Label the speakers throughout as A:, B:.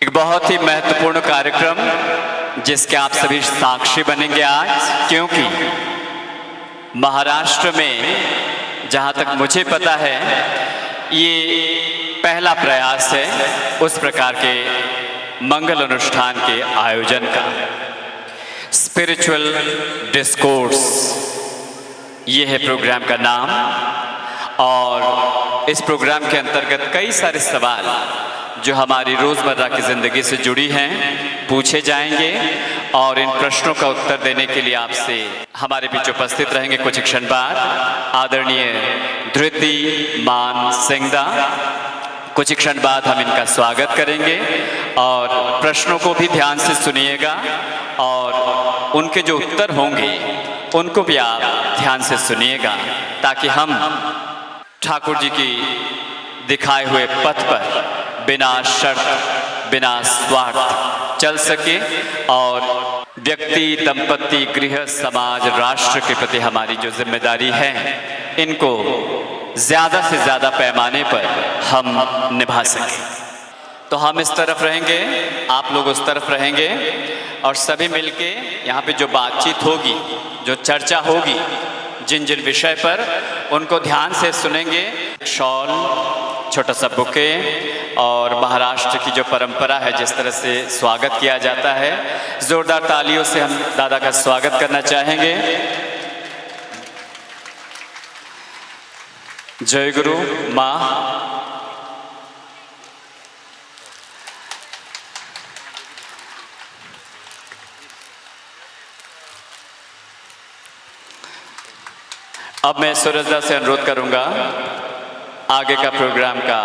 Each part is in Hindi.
A: एक बहुत ही महत्वपूर्ण कार्यक्रम जिसके आप सभी साक्षी बनेंगे आज, क्योंकि महाराष्ट्र में जहाँ तक मुझे पता है ये पहला प्रयास है उस प्रकार के मंगल अनुष्ठान के आयोजन का। स्पिरिचुअल डिस्कोर्स ये है प्रोग्राम का नाम, और इस प्रोग्राम के अंतर्गत कई सारे सवाल जो हमारी रोज़मर्रा की ज़िंदगी से जुड़ी हैं पूछे जाएंगे, और इन प्रश्नों का उत्तर देने के लिए आपसे हमारे बीच उपस्थित रहेंगे कुछ क्षण बाद आदरणीय धृति मान सिंहदा। कुछ क्षण बाद हम इनका स्वागत करेंगे और प्रश्नों को भी ध्यान से सुनिएगा, और उनके जो उत्तर होंगे उनको भी आप ध्यान से सुनिएगा, ताकि हम ठाकुर जी की दिखाए हुए पथ पर बिना शर्त बिना स्वार्थ चल सके, और व्यक्ति, दंपति, गृह, समाज, राष्ट्र के प्रति हमारी जो जिम्मेदारी है इनको ज़्यादा से ज़्यादा पैमाने पर हम निभा सकें। तो हम इस तरफ रहेंगे, आप लोग उस तरफ रहेंगे, और सभी मिलके यहाँ पे जो बातचीत होगी, जो चर्चा होगी, जिन जिन विषय पर, उनको ध्यान से सुनेंगे। शॉल, छोटा सा बुके, और महाराष्ट्र की जो परंपरा है जिस तरह से स्वागत किया जाता है, जोरदार तालियों से हम दादा का स्वागत करना चाहेंगे। जय गुरु माँ। अब मैं सूरजदा से अनुरोध करूंगा आगे का प्रोग्राम का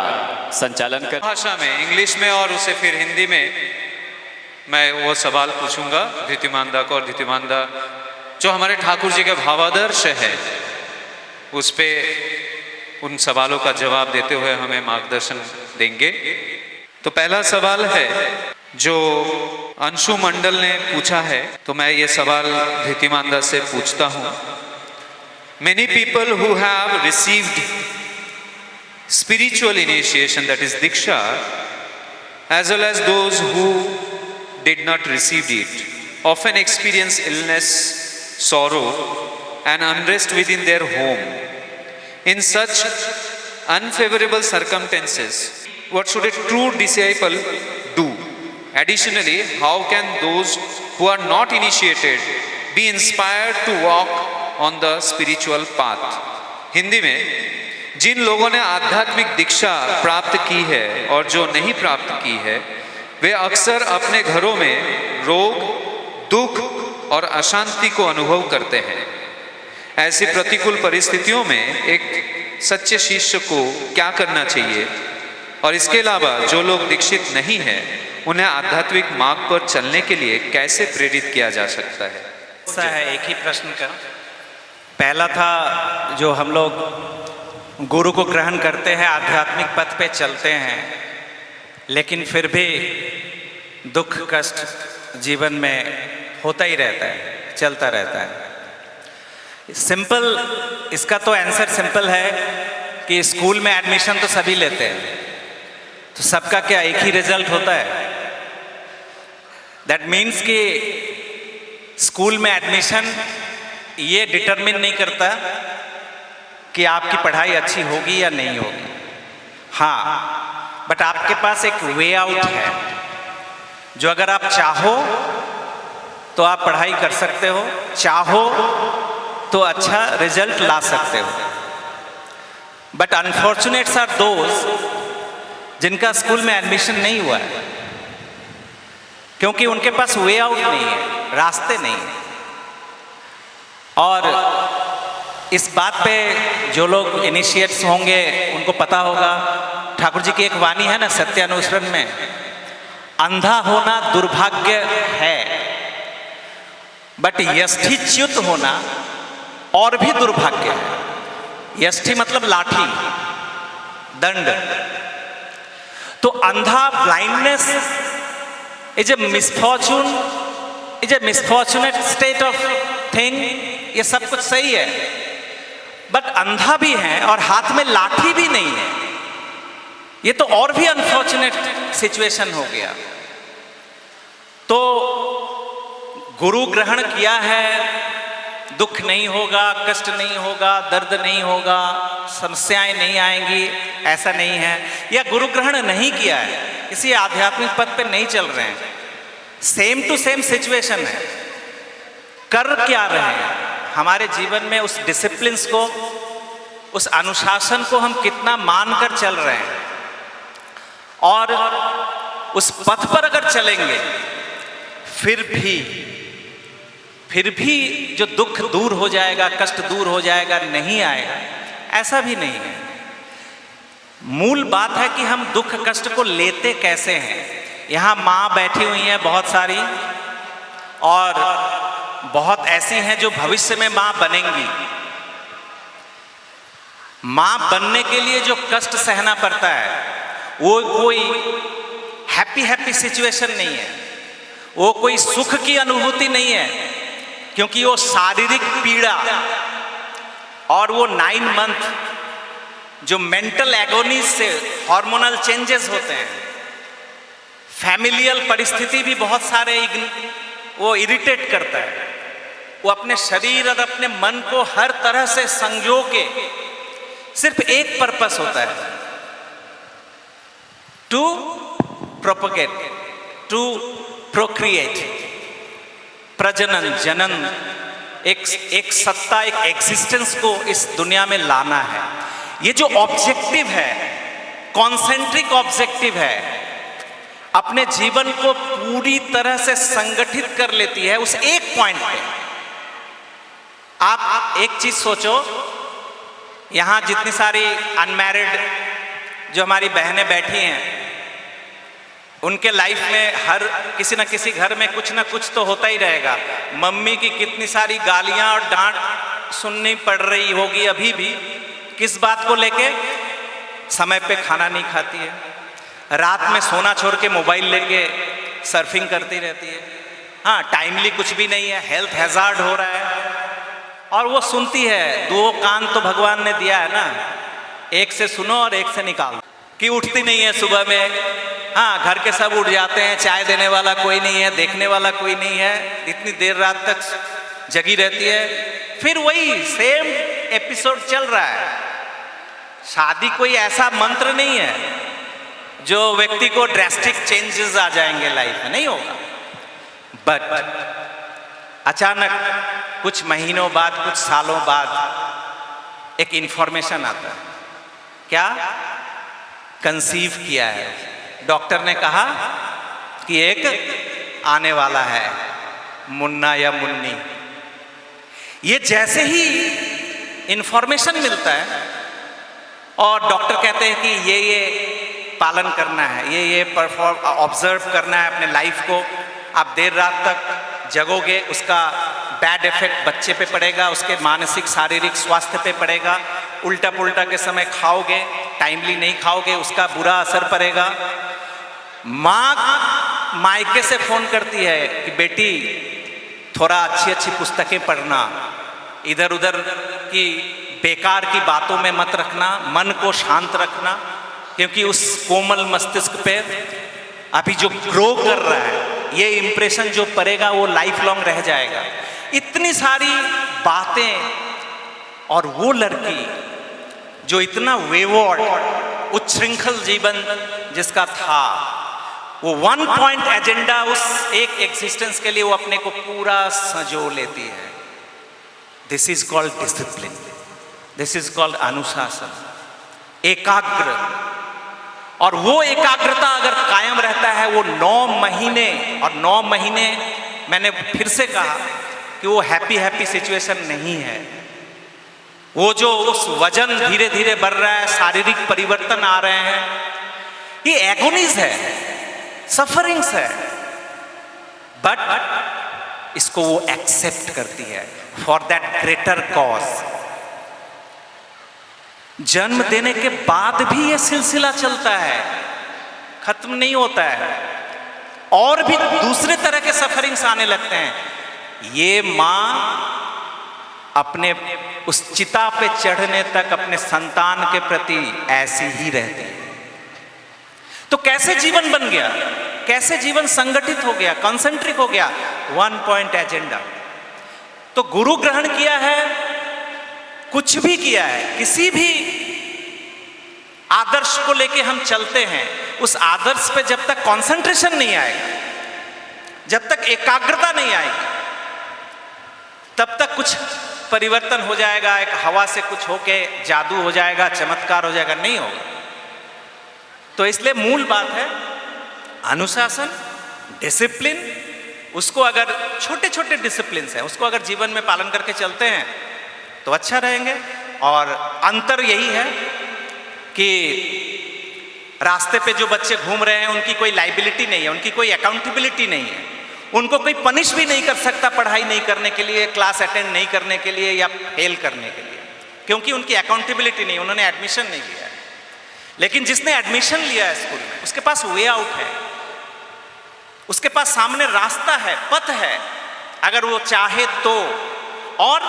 A: संचालन कर।
B: भाषा में, इंग्लिश में और उसे फिर हिंदी में मैं वो सवाल पूछूंगा धृतिमानदा को, और धृतिमानदा जो हमारे ठाकुर जी के भावादर्श है उस पे उन सवालों का जवाब देते हुए हमें मार्गदर्शन देंगे। तो पहला सवाल है जो अंशु मंडल ने पूछा है, तो मैं ये सवाल धृतिमानदा से पूछता हूँ। Many people who have received spiritual initiation, that is Diksha, as well as those who did not receive it, often experience illness, sorrow, and unrest within their home. In such unfavorable circumstances, what should a true disciple do? Additionally, how can those who are not initiated be inspired to walk on the spiritual path? Hindi में, जिन लोगों ने आध्यात्मिक दीक्षा प्राप्त की है और जो नहीं प्राप्त की है, वे अक्सर अपने घरों में रोग, दुख और अशांति को अनुभव करते हैं। ऐसी प्रतिकूल परिस्थितियों में एक सच्चे शिष्य को क्या करना चाहिए, और इसके अलावा जो लोग दीक्षित नहीं हैं उन्हें आध्यात्मिक मार्ग पर चलने के लिए कैसे प्रेरित किया जा सकता है?
C: ऐसा है, एक ही प्रश्न का पहला था जो हम लोग गुरु को ग्रहण करते हैं, आध्यात्मिक पथ पे चलते हैं, लेकिन फिर भी दुख कष्ट जीवन में होता ही रहता है, चलता रहता है। सिंपल, इसका तो आंसर सिंपल है कि स्कूल में एडमिशन तो सभी लेते हैं, तो सबका क्या एक ही रिजल्ट होता है? दैट मीन्स कि स्कूल में एडमिशन ये डिटरमिन नहीं करता कि आपकी पढ़ाई अच्छी होगी या नहीं होगी। हाँ, बट आपके पास एक वे आउट है जो अगर आप चाहो तो आप पढ़ाई कर सकते हो, चाहो तो अच्छा रिजल्ट ला सकते हो। बट अनफॉर्चुनेट्स आर दोज जिनका स्कूल में एडमिशन नहीं हुआ है, क्योंकि उनके पास वे आउट नहीं है, रास्ते नहीं है। और इस बात पे जो लोग इनिशिएट्स होंगे उनको पता होगा, ठाकुर जी की एक वाणी है ना सत्यानुसरण में, अंधा होना दुर्भाग्य है, बट यष्टिच्युत होना और भी दुर्भाग्य है। यष्टि मतलब लाठी, दंड। तो अंधा, blindness is a misfortune, is a misfortunate state of thing. ये सब कुछ सही है, बट अंधा भी है और हाथ में लाठी भी नहीं है, ये तो और भी अनफॉर्चुनेट सिचुएशन हो गया। तो गुरु ग्रहण किया है, दुख नहीं होगा, कष्ट नहीं होगा, दर्द नहीं होगा, समस्याएं नहीं आएंगी, ऐसा नहीं है। या गुरु ग्रहण नहीं किया है, किसी आध्यात्मिक पथ पे नहीं चल रहे हैं, सेम टू सेम सिचुएशन है, कर क्या रहे हैं? हमारे जीवन में उस डिसिप्लिन्स को, उस अनुशासन को हम कितना मानकर चल रहे हैं, और उस पथ पर अगर चलेंगे फिर भी जो दुख दूर हो जाएगा, कष्ट दूर हो जाएगा, नहीं आएगा, ऐसा भी नहीं है। मूल बात है कि हम दुख कष्ट को लेते कैसे हैं। यहाँ माँ बैठी हुई हैं बहुत सारी, और बहुत ऐसी हैं जो भविष्य में माँ बनेंगी। माँ बनने के लिए जो कष्ट सहना पड़ता है वो कोई हैप्पी सिचुएशन नहीं है, वो कोई सुख की अनुभूति नहीं है, क्योंकि वो शारीरिक पीड़ा और वो 9 मंथ जो मेंटल एगोनीज से हार्मोनल चेंजेस होते हैं, फैमिलियल परिस्थिति भी बहुत सारे वो इरिटेट करता है। वो अपने शरीर और अपने मन को हर तरह से संजो के सिर्फ एक पर्पस होता है, टू प्रोपगेट, टू प्रोक्रिएट, प्रजनन, जनन, एक सत्ता, एक एग्जिस्टेंस को इस दुनिया में लाना है। ये जो ऑब्जेक्टिव है, कॉन्सेंट्रिक ऑब्जेक्टिव है, अपने जीवन को पूरी तरह से संगठित कर लेती है उस एक पॉइंट पे। आप एक चीज सोचो, यहां जितनी सारी अनमैरिड जो हमारी बहनें बैठी हैं, उनके लाइफ में हर किसी न किसी घर में कुछ ना कुछ तो होता ही रहेगा। मम्मी की कितनी सारी गालियां और डांट सुननी पड़ रही होगी अभी भी, किस बात को लेके? समय पे खाना नहीं खाती है, रात में सोना छोड़ के मोबाइल लेके सर्फिंग करती रहती है, हाँ टाइमली कुछ भी नहीं है, हेल्थ हैजार्ड हो रहा है। और वो सुनती है, 2 कान तो भगवान ने दिया है ना, एक से सुनो और एक से निकालो। कि उठती नहीं है सुबह में, हाँ घर के सब उठ जाते हैं, चाय देने वाला कोई नहीं है, देखने वाला कोई नहीं है, इतनी देर रात तक जगी रहती है, फिर वही सेम एपिसोड चल रहा है। शादी कोई ऐसा मंत्र नहीं है जो व्यक्ति को ड्रास्टिक चेंजेस आ जाएंगे लाइफ में, नहीं होगा। बट अचानक कुछ महीनों बाद, कुछ सालों बाद एक इंफॉर्मेशन आता है, क्या? कंसीव किया है, डॉक्टर ने कहा कि एक आने वाला है, मुन्ना या मुन्नी। ये जैसे ही इंफॉर्मेशन मिलता है और डॉक्टर कहते हैं कि ये पालन करना है, ये परफॉर्म ऑब्जर्व करना है अपने लाइफ को, आप देर रात तक जगोगे, उसका बैड इफेक्ट बच्चे पे पड़ेगा, उसके मानसिक शारीरिक स्वास्थ्य पे पड़ेगा, उल्टा पुल्टा के समय खाओगे, टाइमली नहीं खाओगे, उसका बुरा असर पड़ेगा। माँ मायके से फोन करती है कि बेटी थोड़ा अच्छी पुस्तकें पढ़ना, इधर उधर की बेकार की बातों में मत रखना, मन को शांत रखना, क्योंकि उस कोमल मस्तिष्क पे अभी जो ग्रो कर रहा है, ये इंप्रेशन जो पड़ेगा वो लाइफ लॉन्ग रह जाएगा। इतनी सारी बातें, और वो लड़की जो इतना वेवर्ड, उच्छृंखल जीवन जिसका था, वो 1 पॉइंट एजेंडा, उस एक एग्जिस्टेंस के लिए वो अपने को पूरा संजो लेती है। This is called discipline, this is called अनुशासन, एकाग्र। और वो एकाग्रता अगर कायम रहता है, वो 9 महीने, और 9 महीने मैंने फिर से कहा कि वो हैप्पी सिचुएशन नहीं है। वो जो उस वजन धीरे धीरे बढ़ रहा है, शारीरिक परिवर्तन आ रहे हैं, ये एगोनीज है, सफरिंग्स है, बट इसको वो एक्सेप्ट करती है फॉर दैट ग्रेटर कॉज। जन्म देने के बाद भी ये सिलसिला चलता है, खत्म नहीं होता है, और भी दूसरे तरह के सफरिंग्स आने लगते हैं। ये माँ अपने उस चिता पे चढ़ने तक अपने संतान के प्रति ऐसी ही रहती है। तो कैसे जीवन बन गया? कैसे जीवन संगठित हो गया, कॉन्सेंट्रिक हो गया, वन पॉइंट एजेंडा। तो गुरु ग्रहण किया है, कुछ भी किया है, किसी भी आदर्श को लेके हम चलते हैं, उस आदर्श पे जब तक कंसंट्रेशन नहीं आएगा, जब तक एकाग्रता नहीं आएगी, तब तक कुछ परिवर्तन हो जाएगा, एक हवा से कुछ होके जादू हो जाएगा, चमत्कार हो जाएगा, नहीं होगा। तो इसलिए मूल बात है अनुशासन, डिसिप्लिन। उसको अगर छोटे छोटे डिसिप्लिन हैं, उसको अगर जीवन में पालन करके चलते हैं तो अच्छा रहेंगे। और अंतर यही है कि रास्ते पे जो बच्चे घूम रहे हैं उनकी कोई लाइबिलिटी नहीं है, उनकी कोई अकाउंटेबिलिटी नहीं है, उनको कोई पनिश भी नहीं कर सकता पढ़ाई नहीं करने के लिए, क्लास अटेंड नहीं करने के लिए या फेल करने के लिए, क्योंकि उनकी अकाउंटेबिलिटी नहीं, उन्होंने एडमिशन नहीं लिया है। लेकिन जिसने एडमिशन लिया है स्कूल में, उसके पास वे आउट है, उसके पास सामने रास्ता है, पथ है, अगर वो चाहे तो, और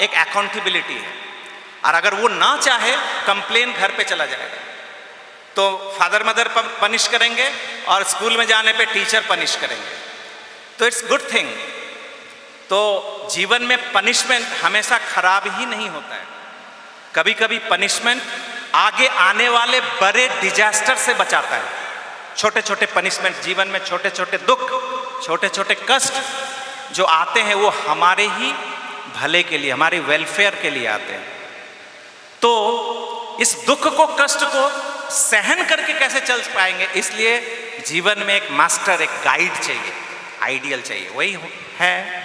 C: एक अकाउंटेबिलिटी है। और अगर वो ना चाहे, कंप्लेन घर पे चला जाएगा, तो फादर मदर पनिश करेंगे और स्कूल में जाने पे टीचर पनिश करेंगे। तो इट्स गुड थिंग। तो जीवन में पनिशमेंट हमेशा खराब ही नहीं होता है, कभी कभी पनिशमेंट आगे आने वाले बड़े डिजास्टर से बचाता है। छोटे छोटे पनिशमेंट जीवन में, छोटे छोटे दुख, छोटे छोटे कष्ट जो आते हैं, वो हमारे ही भले के लिए, हमारे वेलफेयर के लिए आते हैं। तो इस दुख को, कष्ट को सहन करके कैसे चल पाएंगे, इसलिए जीवन में एक मास्टर, एक गाइड चाहिए, आइडियल चाहिए, वही है।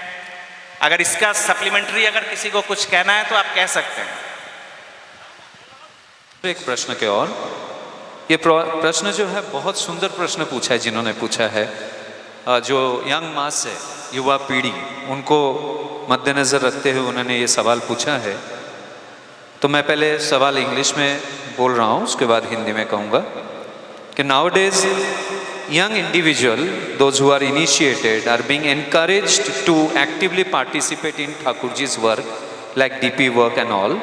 C: अगर इसका सप्लीमेंट्री अगर किसी को कुछ कहना है तो आप कह सकते हैं।
B: एक प्रश्न के और, ये प्रश्न जो है बहुत सुंदर प्रश्न पूछा है जिन्होंने पूछा है, जो यंग मास है, युवा पीढ़ी, उनको मद्देनज़र रखते हुए उन्होंने ये सवाल पूछा है। तो मैं पहले सवाल इंग्लिश में बोल रहा हूँ, उसके बाद हिंदी में कहूँगा कि nowadays young individual, those who are initiated, are being encouraged to actively participate in Thakurji's work, like DP work and all.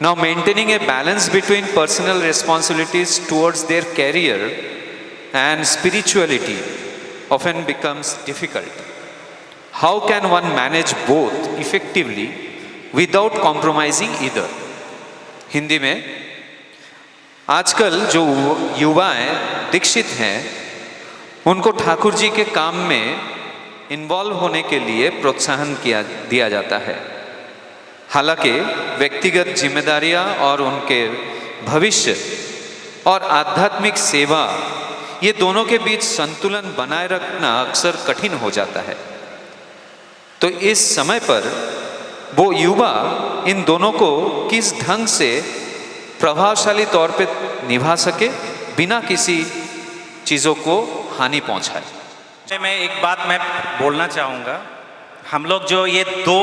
B: Now, maintaining a balance between personal responsibilities towards their career and spirituality often becomes difficult. How can one manage both effectively without compromising either? Hindi में, आजकल जो युवाएं दीक्षित हैं, उनको ठाकुर जी के काम में इन्वॉल्व होने के लिए प्रोत्साहन दिया जाता है। हालांकि व्यक्तिगत जिम्मेदारियां और उनके भविष्य और आध्यात्मिक सेवा, ये दोनों के बीच संतुलन बनाए रखना अक्सर कठिन हो जाता है। तो इस समय पर वो युवा इन दोनों को किस ढंग से प्रभावशाली तौर पे निभा सके बिना किसी चीज़ों को हानि पहुंचाए।
C: मैं एक बात मैं बोलना चाहूँगा, हम लोग जो ये दो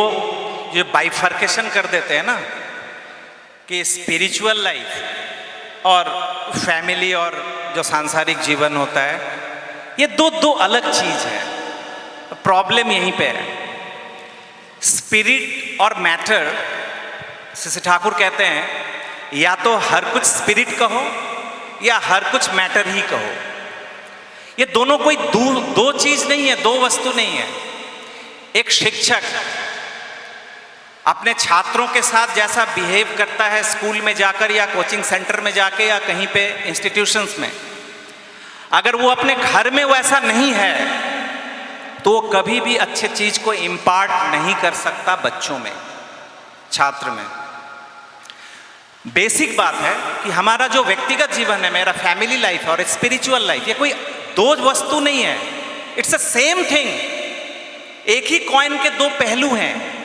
C: जो बाइफर्केशन कर देते हैं ना, कि स्पिरिचुअल लाइफ और फैमिली और जो सांसारिक जीवन होता है, ये दो अलग चीज़ है। प्रॉब्लम यहीं पे है। स्पिरिट और मैटर, श्री ठाकुर कहते हैं, या तो हर कुछ स्पिरिट कहो या हर कुछ मैटर ही कहो। ये दोनों कोई दो चीज नहीं है, दो वस्तु नहीं है। एक शिक्षक अपने छात्रों के साथ जैसा बिहेव करता है स्कूल में जाकर या कोचिंग सेंटर में जाके या कहीं पे इंस्टीट्यूशंस में, अगर वो अपने घर में वैसा नहीं है तो वो कभी भी अच्छे चीज को इम्पार्ट नहीं कर सकता बच्चों में, छात्र में। बेसिक बात है कि हमारा जो व्यक्तिगत जीवन है, मेरा फैमिली लाइफ और स्पिरिचुअल लाइफ, ये कोई दो वस्तु नहीं है, इट्स अ सेम थिंग। एक ही कॉइन के दो पहलू हैं।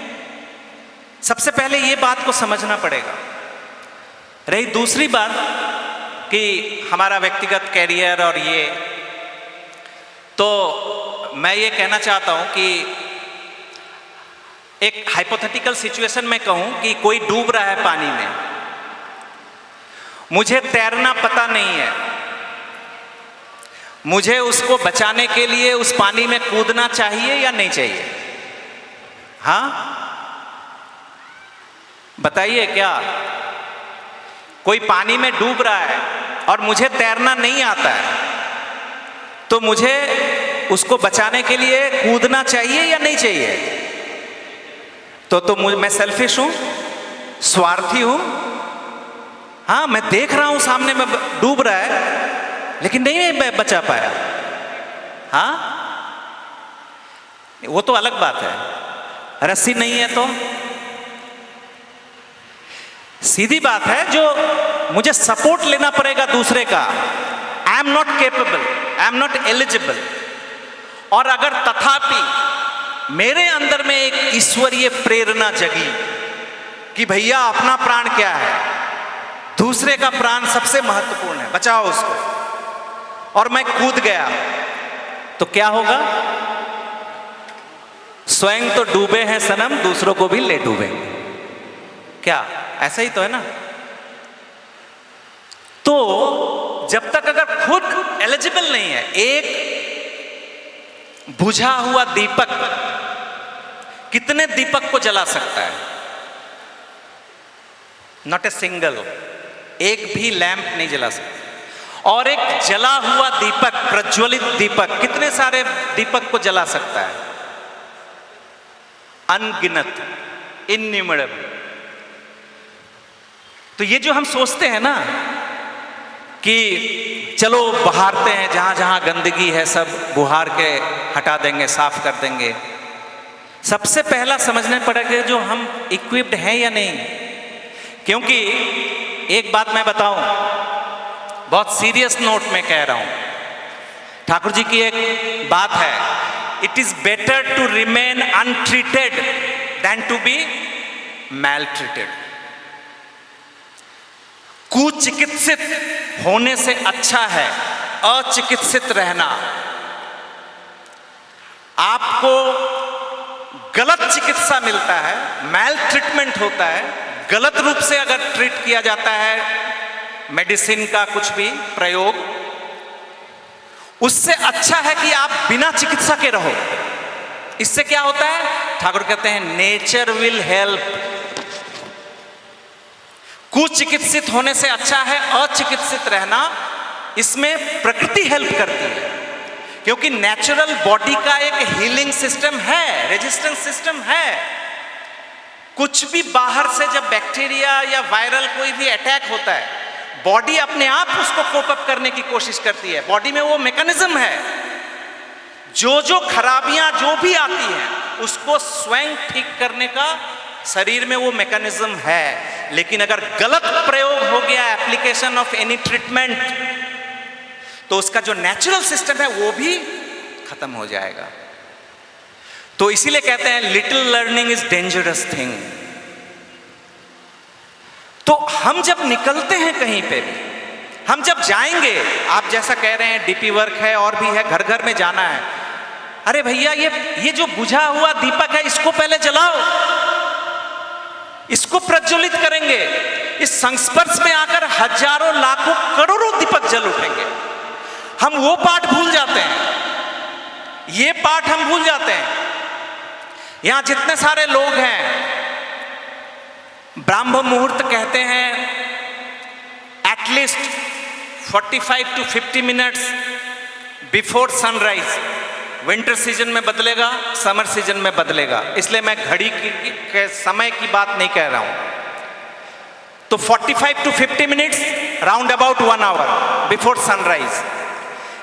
C: सबसे पहले ये बात को समझना पड़ेगा। रही दूसरी बात कि हमारा व्यक्तिगत कैरियर और ये, तो मैं ये कहना चाहता हूं कि एक हाइपोथेटिकल सिचुएशन में कहूं कि कोई डूब रहा है पानी में, मुझे तैरना पता नहीं है, मुझे उसको बचाने के लिए उस पानी में कूदना चाहिए या नहीं चाहिए? हाँ, बताइए। क्या कोई पानी में डूब रहा है और मुझे तैरना नहीं आता है, तो मुझे उसको बचाने के लिए कूदना चाहिए या नहीं चाहिए? तो मैं सेल्फिश हूं, स्वार्थी हूं। हाँ, मैं देख रहा हूं सामने में डूब रहा है, लेकिन नहीं मैं बचा पाया। हाँ, वो तो अलग बात है। रस्सी नहीं है तो सीधी बात है, जो मुझे सपोर्ट लेना पड़ेगा दूसरे का। I am not capable, I am not eligible. और अगर तथापि मेरे अंदर में एक ईश्वरीय प्रेरणा जगी कि भैया अपना प्राण क्या है, दूसरे का प्राण सबसे महत्वपूर्ण है, बचाओ उसको, और मैं कूद गया, तो क्या होगा? स्वयं तो डूबे हैं सनम, दूसरों को भी ले डूबेंगे। क्या ऐसा ही तो है ना? तो जब तक अगर खुद एलिजिबल नहीं है, एक बुझा हुआ दीपक कितने दीपक को जला सकता है? नॉट ए सिंगल, एक भी लैंप नहीं जला सकता। और एक जला हुआ दीपक, प्रज्वलित दीपक, कितने सारे दीपक को जला सकता है? अनगिनत, इन्यूमरेबल। तो ये जो हम सोचते हैं ना कि चलो बहारते हैं, जहां जहां गंदगी है सब बुहार के हटा देंगे, साफ कर देंगे, सबसे पहला समझना पड़ेगा जो हम इक्विप्ड हैं या नहीं। क्योंकि एक बात मैं बताऊं, बहुत सीरियस नोट में कह रहा हूं, ठाकुर जी की एक बात है, it is better to remain untreated than to be maltreated. कुचिकित्सित होने से अच्छा है अचिकित्सित रहना। आपको गलत चिकित्सा मिलता है, मैल ट्रीटमेंट होता है, गलत रूप से अगर ट्रीट किया जाता है मेडिसिन का कुछ भी प्रयोग, उससे अच्छा है कि आप बिना चिकित्सा के रहो। इससे क्या होता है? ठाकुर कहते हैं नेचर विल हेल्प। कुचिकित्सित होने से अच्छा है अचिकित्सित रहना। इसमें प्रकृति हेल्प करती है, क्योंकि नेचुरल बॉडी का एक हीलिंग सिस्टम है, रेजिस्टेंस सिस्टम है। कुछ भी बाहर से जब बैक्टीरिया या वायरल कोई भी अटैक होता है, बॉडी अपने आप उसको कोप अप करने की कोशिश करती है। बॉडी में वो मैकेनिज्म है, जो खराबियां जो भी आती हैं उसको स्वयं ठीक करने का शरीर में वो मैकेनिज्म है। लेकिन अगर गलत प्रयोग हो गया, एप्लीकेशन ऑफ एनी ट्रीटमेंट, तो उसका जो नेचुरल सिस्टम है वो भी खत्म हो जाएगा। तो इसीलिए कहते हैं little learning is dangerous thing. तो हम जब निकलते हैं कहीं पे भी, हम जब जाएंगे, आप जैसा कह रहे हैं डीपी वर्क है और भी है, घर घर में जाना है, अरे भैया ये जो बुझा हुआ दीपक है इसको पहले जलाओ, इसको प्रज्वलित करेंगे। इस संस्पर्श में आकर हजारों लाखों करोड़ों दीपक जल उठेंगे। हम वो पाठ भूल जाते हैं, ये पाठ हम भूल जाते हैं। यहां जितने सारे लोग हैं, ब्राह्म मुहूर्त कहते हैं at least 45 to 50 minutes before sunrise. Winter season में बदलेगा, समर सीजन में बदलेगा, इसलिए मैं घड़ी के समय की बात नहीं कह रहा हूं। तो 45 to 50 minutes, round about 1 hour before sunrise.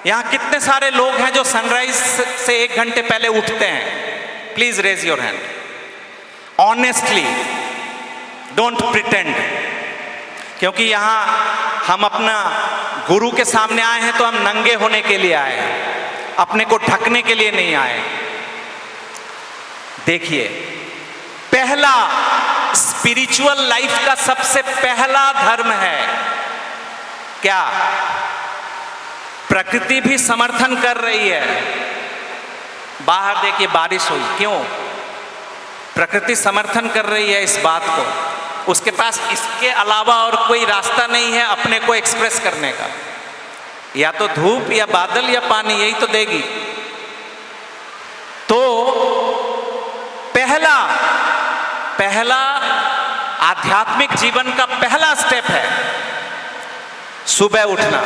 C: यहां कितने सारे लोग हैं जो सनराइज से 1 घंटे पहले उठते हैं? Please raise your hand. Honestly, don't pretend. क्योंकि यहां हम अपना गुरु के सामने आए हैं तो हम नंगे होने के लिए आए हैं, अपने को ढकने के लिए नहीं आए। देखिए, पहला स्पिरिचुअल लाइफ का सबसे पहला धर्म है क्या? प्रकृति भी समर्थन कर रही है। बाहर देखिए बारिश हुई, क्यों? प्रकृति समर्थन कर रही है इस बात को। उसके पास इसके अलावा और कोई रास्ता नहीं है अपने को एक्सप्रेस करने का। या तो धूप या बादल या पानी, यही तो देगी। तो पहला आध्यात्मिक जीवन का पहला स्टेप है सुबह उठना,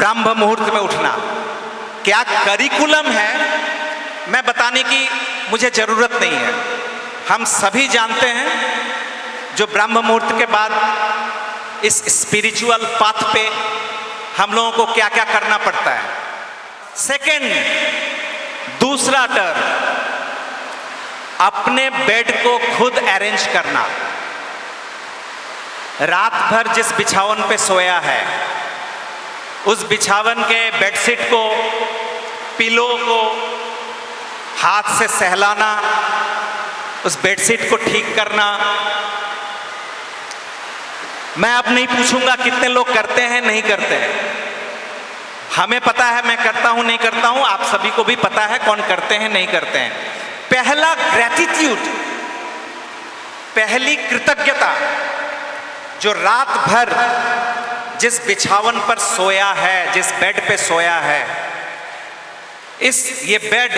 C: ब्रह्म मुहूर्त में उठना क्या करिकुलम है, मैं बताने की मुझे जरूरत नहीं है। हम सभी जानते हैं जो ब्रह्म मुहूर्त के बाद इस स्पिरिचुअल पाथ पे हम लोगों को क्या क्या करना पड़ता है। सेकंड, दूसरा टर्म, अपने बेड को खुद अरेंज करना। रात भर जिस बिछावन पे सोया है उस बिछावन के बेडशीट को, पिलो को हाथ से सहलाना, उस बेडशीट को ठीक करना। मैं अब नहीं पूछूंगा कितने लोग करते हैं नहीं करते हैं, हमें पता है, मैं करता हूं नहीं करता हूं, आप सभी को भी पता है कौन करते हैं नहीं करते हैं। पहला ग्रेटिट्यूड, पहली कृतज्ञता, जो रात भर जिस बिछावन पर सोया है, जिस बेड पे सोया है, ये बेड,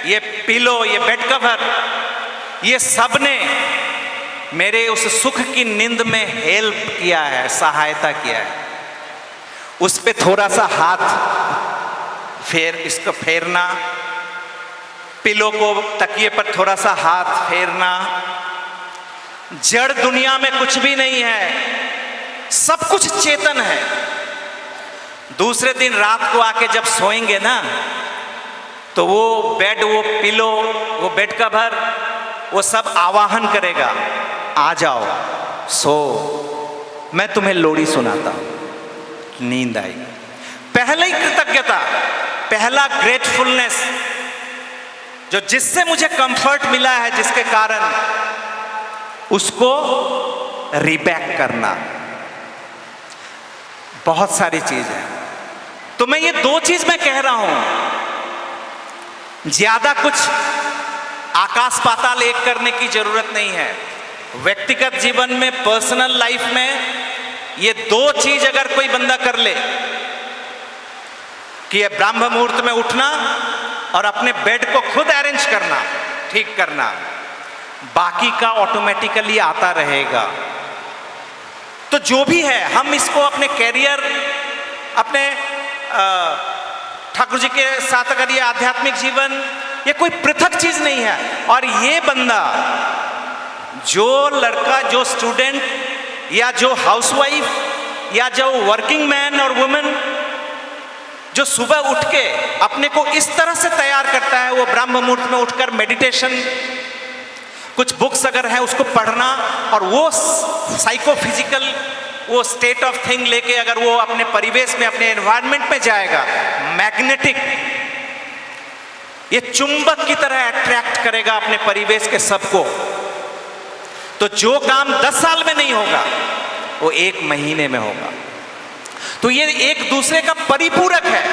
C: ये पिलो, ये बेड कवर, ये सब ने मेरे उस सुख की नींद में हेल्प किया है, सहायता किया है। उस पे थोड़ा सा हाथ इसको फेरना, पिलो को, तकिए पर थोड़ा सा हाथ फेरना। जड़ दुनिया में कुछ भी नहीं है, सब कुछ चेतन है। दूसरे दिन रात को आके जब सोएंगे ना, तो वो बेड, वो पिलो, वो बेड कवर, वो सब आवाहन करेगा, आ जाओ, सो, मैं तुम्हें लोरी सुनाता हूं। नींद आई। पहला ही कृतज्ञता, पहला ग्रेटफुलनेस, जो जिससे मुझे कंफर्ट मिला है, जिसके कारण उसको रिबैक करना। बहुत सारी चीज है, तो मैं ये दो चीज मैं कह रहा हूं, ज्यादा कुछ आकाश पाताल एक करने की जरूरत नहीं है। व्यक्तिगत जीवन में, पर्सनल लाइफ में ये दो चीज अगर कोई बंदा कर ले कि ये ब्रह्म मुहूर्त में उठना और अपने बेड को खुद अरेंज करना, ठीक करना, बाकी का ऑटोमेटिकली आता रहेगा। तो जो भी है, हम इसको अपने कैरियर, अपने ठाकुर जी के साथ अगर ये आध्यात्मिक जीवन, ये कोई पृथक चीज नहीं है। और ये बंदा, जो लड़का, जो स्टूडेंट या जो हाउसवाइफ या जो वर्किंग मैन और वुमेन जो सुबह उठ के अपने को इस तरह से तैयार करता है, वो ब्रह्म मुहूर्त में उठकर मेडिटेशन, कुछ बुक्स अगर है उसको पढ़ना, और वो साइकोफिजिकल वो स्टेट ऑफ थिंग लेके अगर वो अपने परिवेश में, अपने एनवायरनमेंट में जाएगा, मैग्नेटिक, ये चुंबक की तरह अट्रैक्ट करेगा अपने परिवेश के सबको। तो जो काम 10 साल में नहीं होगा वो 1 महीने में होगा। तो ये एक दूसरे का परिपूरक है।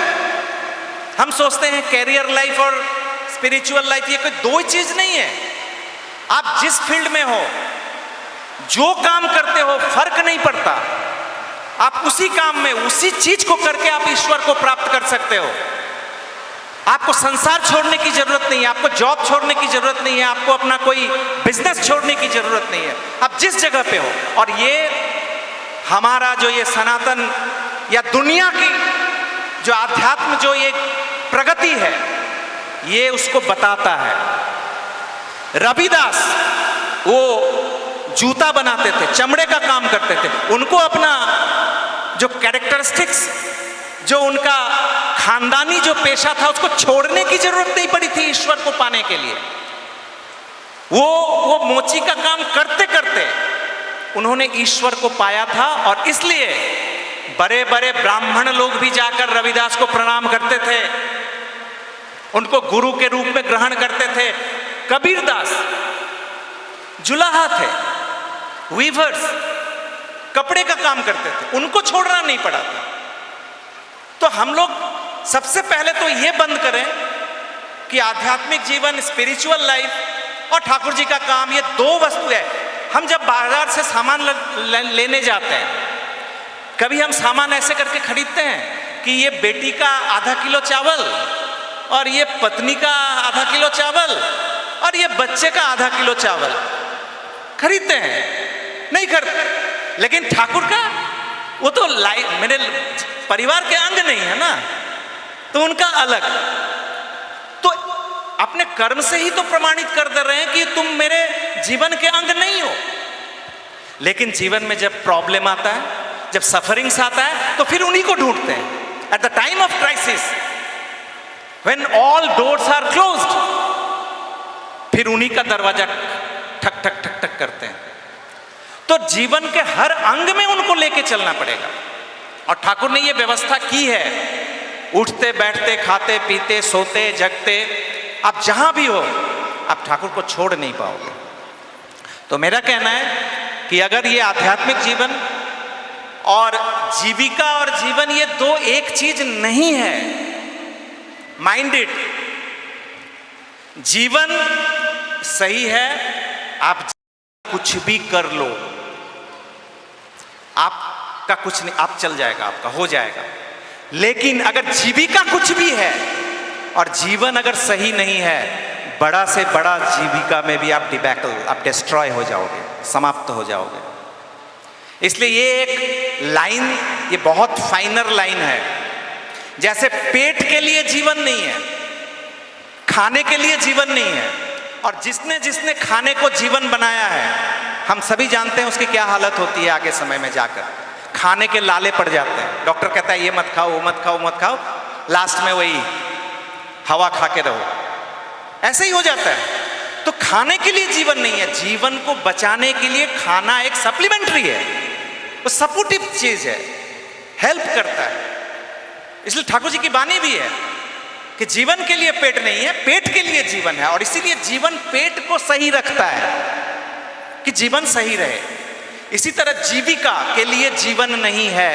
C: हम सोचते हैं कैरियर लाइफ और स्पिरिचुअल लाइफ ये कोई दो चीज नहीं है। आप जिस फील्ड में हो, जो काम करते हो, फर्क नहीं पड़ता। आप उसी काम में, उसी चीज को करके आप ईश्वर को प्राप्त कर सकते हो। आपको संसार छोड़ने की जरूरत नहीं है, आपको जॉब छोड़ने की जरूरत नहीं है, आपको अपना कोई बिजनेस छोड़ने की जरूरत नहीं है। आप जिस जगह पे हो, और ये हमारा जो ये सनातन या दुनिया की जो आध्यात्म, जो ये प्रगति है, ये उसको बताता है। रविदास वो जूता बनाते थे, चमड़े का काम करते थे। उनको अपना जो कैरेक्टरिस्टिक्स, जो उनका खानदानी जो पेशा था, उसको छोड़ने की जरूरत नहीं पड़ी थी ईश्वर को पाने के लिए। वो मोची का काम करते करते उन्होंने ईश्वर को पाया था। और इसलिए बड़े बड़े ब्राह्मण लोग भी जाकर रविदास को प्रणाम करते थे, उनको गुरु के रूप में ग्रहण करते थे। कबीरदास जुलाहा थे, वीवर्स, कपड़े का काम करते थे, उनको छोड़ना नहीं पड़ा था। तो हम लोग सबसे पहले तो ये बंद करें कि आध्यात्मिक जीवन, स्पिरिचुअल लाइफ और ठाकुर जी का काम, ये दो वस्तु है। हम जब बाजार से सामान लेने जाते हैं, कभी हम सामान ऐसे करके खरीदते हैं कि ये बेटी का आधा किलो चावल और ये पत्नी का आधा किलो चावल और ये बच्चे का आधा किलो चावल खरीदते हैं? नहीं करते। लेकिन ठाकुर का वो तो मेरे परिवार के अंग नहीं है ना, तो उनका अलग। तो अपने कर्म से ही तो प्रमाणित कर दे रहे हैं कि तुम मेरे जीवन के अंग नहीं हो। लेकिन जीवन में जब प्रॉब्लम आता है, जब सफरिंग्स आता है, तो फिर उन्हीं को ढूंढते हैं। At the time of crisis, when all doors are closed, फिर उन्हीं का दरवाजा ठक ठक ठक ठक करते हैं। तो जीवन के हर अंग में उनको लेके चलना पड़ेगा। और ठाकुर ने ये व्यवस्था की है, उठते बैठते खाते पीते सोते जगते, आप जहां भी हो आप ठाकुर को छोड़ नहीं पाओगे। तो मेरा कहना है कि अगर ये आध्यात्मिक जीवन और जीविका और जीवन ये दो एक चीज नहीं है, माइंड इट। जीवन सही है, आप कुछ भी कर लो, आपका कुछ नहीं, आप चल जाएगा, आपका हो जाएगा। लेकिन अगर जीविका कुछ भी है और जीवन अगर सही नहीं है, बड़ा से बड़ा जीविका में भी आप डिबैकल, आप डिस्ट्रॉय हो जाओगे, समाप्त हो जाओगे। इसलिए ये एक लाइन, ये बहुत फाइनर लाइन है। जैसे पेट के लिए जीवन नहीं है, खाने के लिए जीवन नहीं है, और जिसने जिसने खाने को जीवन बनाया है, हम सभी जानते हैं उसकी क्या हालत होती है आगे समय में जाकर। खाने के लाले पड़ जाते हैं, डॉक्टर कहता है ये मत खाओ, वो मत खाओ, मत खाओ, लास्ट में वही हवा खा के रहो, ऐसे ही हो जाता है। तो खाने के लिए जीवन नहीं है, जीवन को बचाने के लिए खाना एक सप्लीमेंट्री है, वो सपोर्टिव चीज है, हेल्प करता है। इसलिए ठाकुर जी की वाणी भी है कि जीवन के लिए पेट नहीं है, पेट के लिए जीवन है। और इसीलिए जीवन पेट को सही रखता है कि जीवन सही रहे। इसी तरह जीविका के लिए जीवन नहीं है,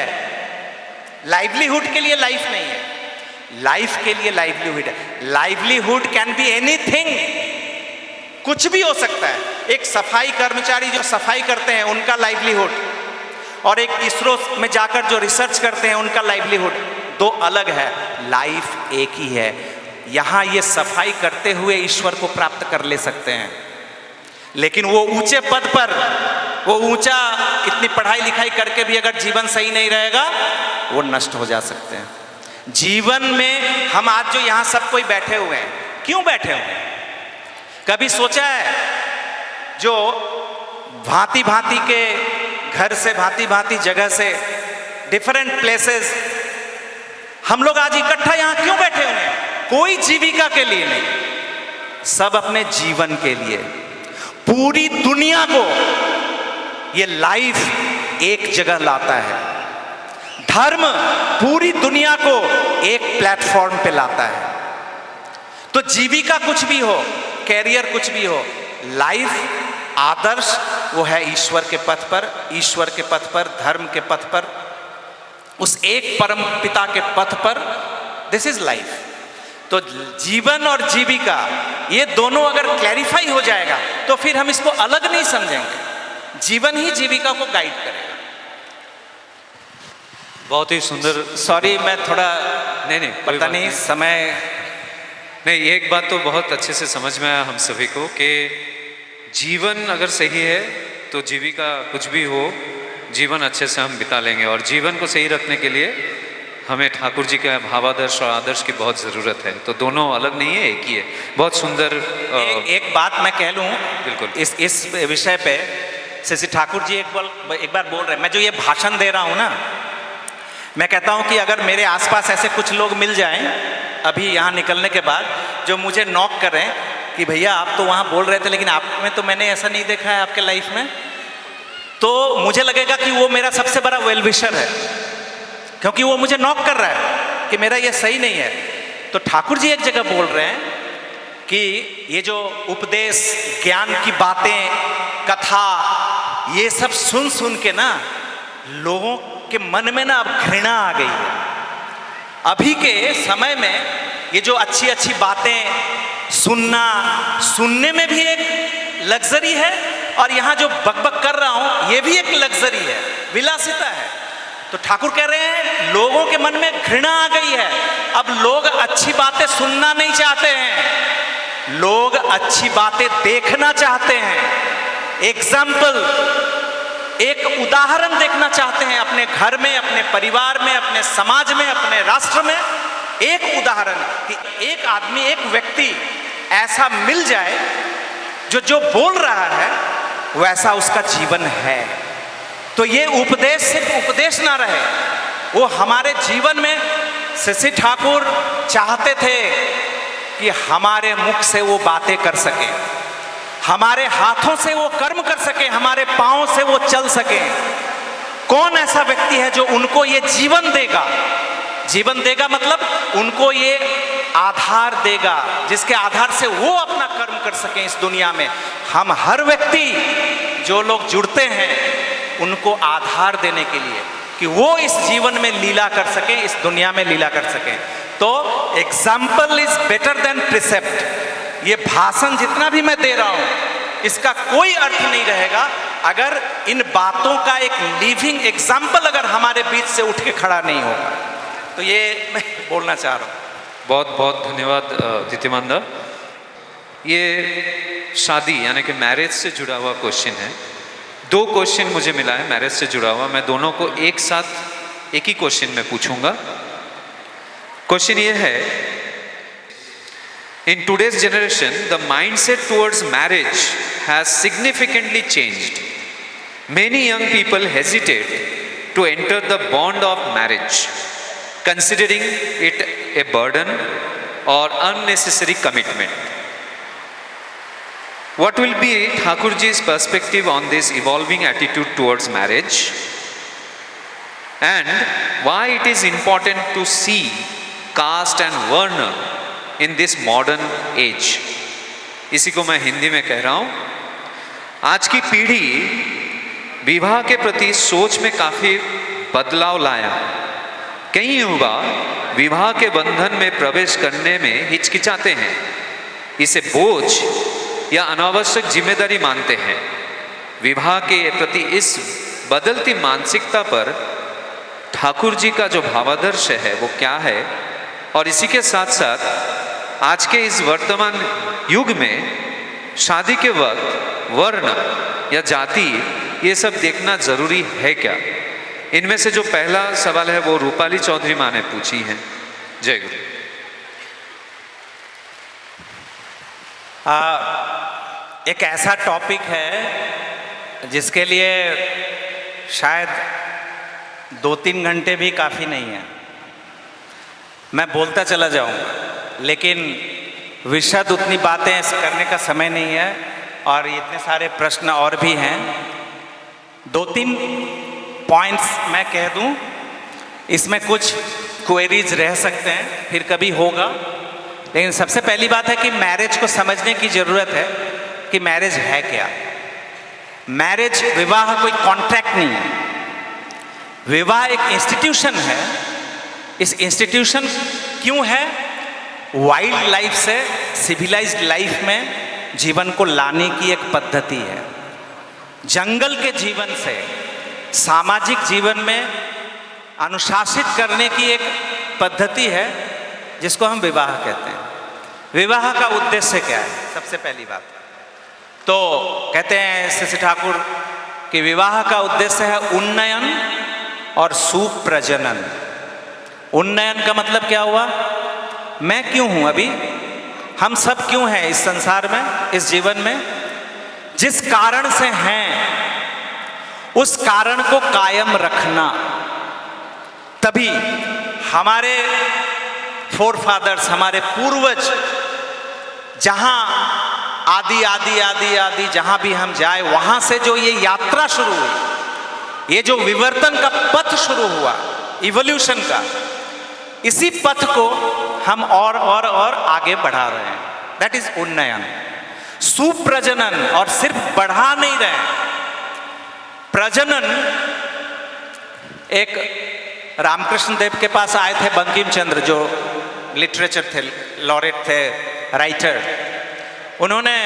C: लाइवलीहुड के लिए लाइफ नहीं है, लाइफ के लिए लाइवलीहुड है। लाइवलीहुड कैन बी एनीथिंग, कुछ भी हो सकता है। एक सफाई कर्मचारी जो सफाई करते हैं उनका लाइवलीहुड, और एक इसरो में जाकर जो रिसर्च करते हैं उनका लाइवलीहुड दो अलग है, लाइफ एक ही है। यहां ये सफाई करते हुए ईश्वर को प्राप्त कर ले सकते हैं, लेकिन वो ऊंचे पद पर, वो ऊंचा इतनी पढ़ाई लिखाई करके भी अगर जीवन सही नहीं रहेगा, वो नष्ट हो जा सकते हैं। जीवन में हम आज जो यहां सब कोई बैठे हुए हैं, क्यों बैठे हुए हैं? कभी सोचा है जो भांति भांति के घर से, भांति भांति जगह से, डिफरेंट प्लेसेस, हम लोग आज इकट्ठा यहां क्यों बैठे हुए हैं? कोई जीविका के लिए नहीं, सब अपने जीवन के लिए। पूरी दुनिया को ये लाइफ एक जगह लाता है, धर्म पूरी दुनिया को एक प्लेटफॉर्म पे लाता है। तो जीविका कुछ भी हो, कैरियर कुछ भी हो, लाइफ आदर्श वो है ईश्वर के पथ पर, ईश्वर के पथ पर, धर्म के पथ पर, उस एक परम पिता के पथ पर। This is life. तो जीवन और जीविका ये दोनों अगर क्लैरिफाई हो जाएगा तो फिर हम इसको अलग नहीं समझेंगे, जीवन ही जीविका को गाइड करेगा।
B: बहुत ही सुंदर।
C: सॉरी मैं थोड़ा
B: नहीं
C: पता नहीं समय।
B: नहीं, एक बात तो बहुत अच्छे से समझ में आया हम सभी को कि जीवन अगर सही है तो जीविका कुछ भी हो, जीवन अच्छे से हम बिता लेंगे। और जीवन को सही रखने के लिए हमें ठाकुर जी के भावादर्श और आदर्श की बहुत ज़रूरत है। तो दोनों अलग नहीं है, एक ही है। बहुत सुंदर।
C: एक बात मैं कह लूँ
B: बिल्कुल
C: इस विषय पे, श्री ठाकुर जी एक बार बोल रहे हैं, मैं जो ये भाषण दे रहा हूँ ना, मैं कहता हूँ कि अगर मेरे आसपास ऐसे कुछ लोग मिल जाएं अभी यहाँ निकलने के बाद, जो मुझे नॉक करें कि भैया आप तो वहाँ बोल रहे थे लेकिन आप में तो मैंने ऐसा नहीं देखा है आपके लाइफ में, तो मुझे लगेगा कि वो मेरा सबसे बड़ा वेल विशर है, क्योंकि वो मुझे नॉक कर रहा है कि मेरा ये सही नहीं है। तो ठाकुर जी एक जगह बोल रहे हैं कि ये जो उपदेश, ज्ञान की बातें, कथा, ये सब सुन सुन के ना लोगों के मन में ना अब घृणा आ गई है। अभी के समय में ये जो अच्छी अच्छी बातें सुनने में भी एक लग्जरी है, और यहाँ जो बकबक कर रहा हूँ ये भी एक लग्जरी है, विलासिता है। तो ठाकुर कह रहे हैं लोगों के मन में घृणा आ गई है, अब लोग अच्छी बातें सुनना नहीं चाहते हैं, लोग अच्छी बातें देखना चाहते हैं। एग्जाम्पल, एक उदाहरण देखना चाहते हैं अपने घर में, अपने परिवार में, अपने समाज में, अपने राष्ट्र में, एक उदाहरण कि एक आदमी, एक व्यक्ति ऐसा मिल जाए जो जो बोल रहा है वैसा उसका जीवन है। तो ये उपदेश सिर्फ उपदेश ना रहे, वो हमारे जीवन में शशि ठाकुर चाहते थे कि हमारे मुख से वो बातें कर सके, हमारे हाथों से वो कर्म कर सके, हमारे पांवों से वो चल सके। कौन ऐसा व्यक्ति है जो उनको ये जीवन देगा? जीवन देगा मतलब उनको ये आधार देगा जिसके आधार से वो अपना कर्म कर सकें इस दुनिया में। हम हर व्यक्ति जो लोग जुड़ते हैं उनको आधार देने के लिए कि वो इस जीवन में लीला कर सकें, इस दुनिया में लीला कर सकें। तो example is better than precept. ये भाषण जितना भी मैं दे रहा हूं इसका कोई अर्थ नहीं रहेगा अगर इन बातों का एक लिविंग एग्जाम्पल अगर हमारे बीच से उठ के खड़ा नहीं होगा। तो ये मैं बोलना चाह रहा हूं।
B: बहुत बहुत धन्यवाद दीप्तिमान दा। ये शादी यानी कि मैरिज से जुड़ा हुआ क्वेश्चन है। 2 क्वेश्चन मुझे मिला है मैरिज से जुड़ा हुआ, मैं दोनों को एक साथ एक ही क्वेश्चन में पूछूंगा। क्वेश्चन ये है, in today's generation the mindset towards marriage has significantly changed. Many young people hesitate to enter the bond of marriage considering it a burden or unnecessary commitment. What will be Thakurji's perspective on this evolving attitude towards marriage, and why it is important to see caste and varna in this modern age? इसी को मैं हिंदी में कह रहा हूँ। आज की पीढ़ी विवाह के प्रति सोच में काफी बदलाव लाया। कई युवा विवाह के बंधन में प्रवेश करने में हिचकिचाते हैं, इसे बोझ या अनावश्यक जिम्मेदारी मानते हैं। विवाह के प्रति इस बदलती मानसिकता पर ठाकुर जी का जो भावादर्श है वो क्या है, और इसी के साथ साथ आज के इस वर्तमान युग में शादी के वक्त वर्ण या जाति ये सब देखना जरूरी है क्या? इनमें से जो पहला सवाल है वो रूपाली चौधरी माँ ने पूछी है। जय गुरु।
C: एक ऐसा टॉपिक है जिसके लिए शायद 2-3 घंटे भी काफ़ी नहीं है। मैं बोलता चला जाऊंगा, लेकिन विशद उतनी बातें करने का समय नहीं है और इतने सारे प्रश्न और भी हैं। 2-3 पॉइंट्स मैं कह दूं, इसमें कुछ क्वेरीज रह सकते हैं, फिर कभी होगा। लेकिन सबसे पहली बात है कि मैरिज को समझने की ज़रूरत है कि मैरिज है क्या। मैरिज, विवाह कोई कॉन्ट्रैक्ट नहीं है। विवाह एक इंस्टीट्यूशन है। इस इंस्टीट्यूशन क्यों है? वाइल्ड लाइफ से सिविलाइज्ड लाइफ में जीवन को लाने की एक पद्धति है। जंगल के जीवन से सामाजिक जीवन में अनुशासित करने की एक पद्धति है जिसको हम विवाह कहते हैं। विवाह का उद्देश्य क्या है? सबसे पहली बात तो कहते हैं शशि ठाकुर कि विवाह का उद्देश्य है उन्नयन और सुप्रजनन। उन्नयन का मतलब क्या हुआ? मैं क्यों हूं अभी, हम सब क्यों हैं इस संसार में, इस जीवन में? जिस कारण से हैं उस कारण को कायम रखना। तभी हमारे फोरफादर्स, हमारे पूर्वज, जहां आदि आदि आदि आदि जहां भी हम जाए वहां से जो ये यात्रा शुरू हुई, ये जो विवर्तन का पथ शुरू हुआ, इवोल्यूशन का, इसी पथ को हम और आगे बढ़ा रहे हैं। दैट इज उन्नयन। सुप्रजनन, और सिर्फ बढ़ा नहीं रहे, प्रजनन। एक रामकृष्ण देव के पास आए थे बंकिम चंद्र, जो लिटरेचर थे, लॉरेट थे, राइटर। उन्होंने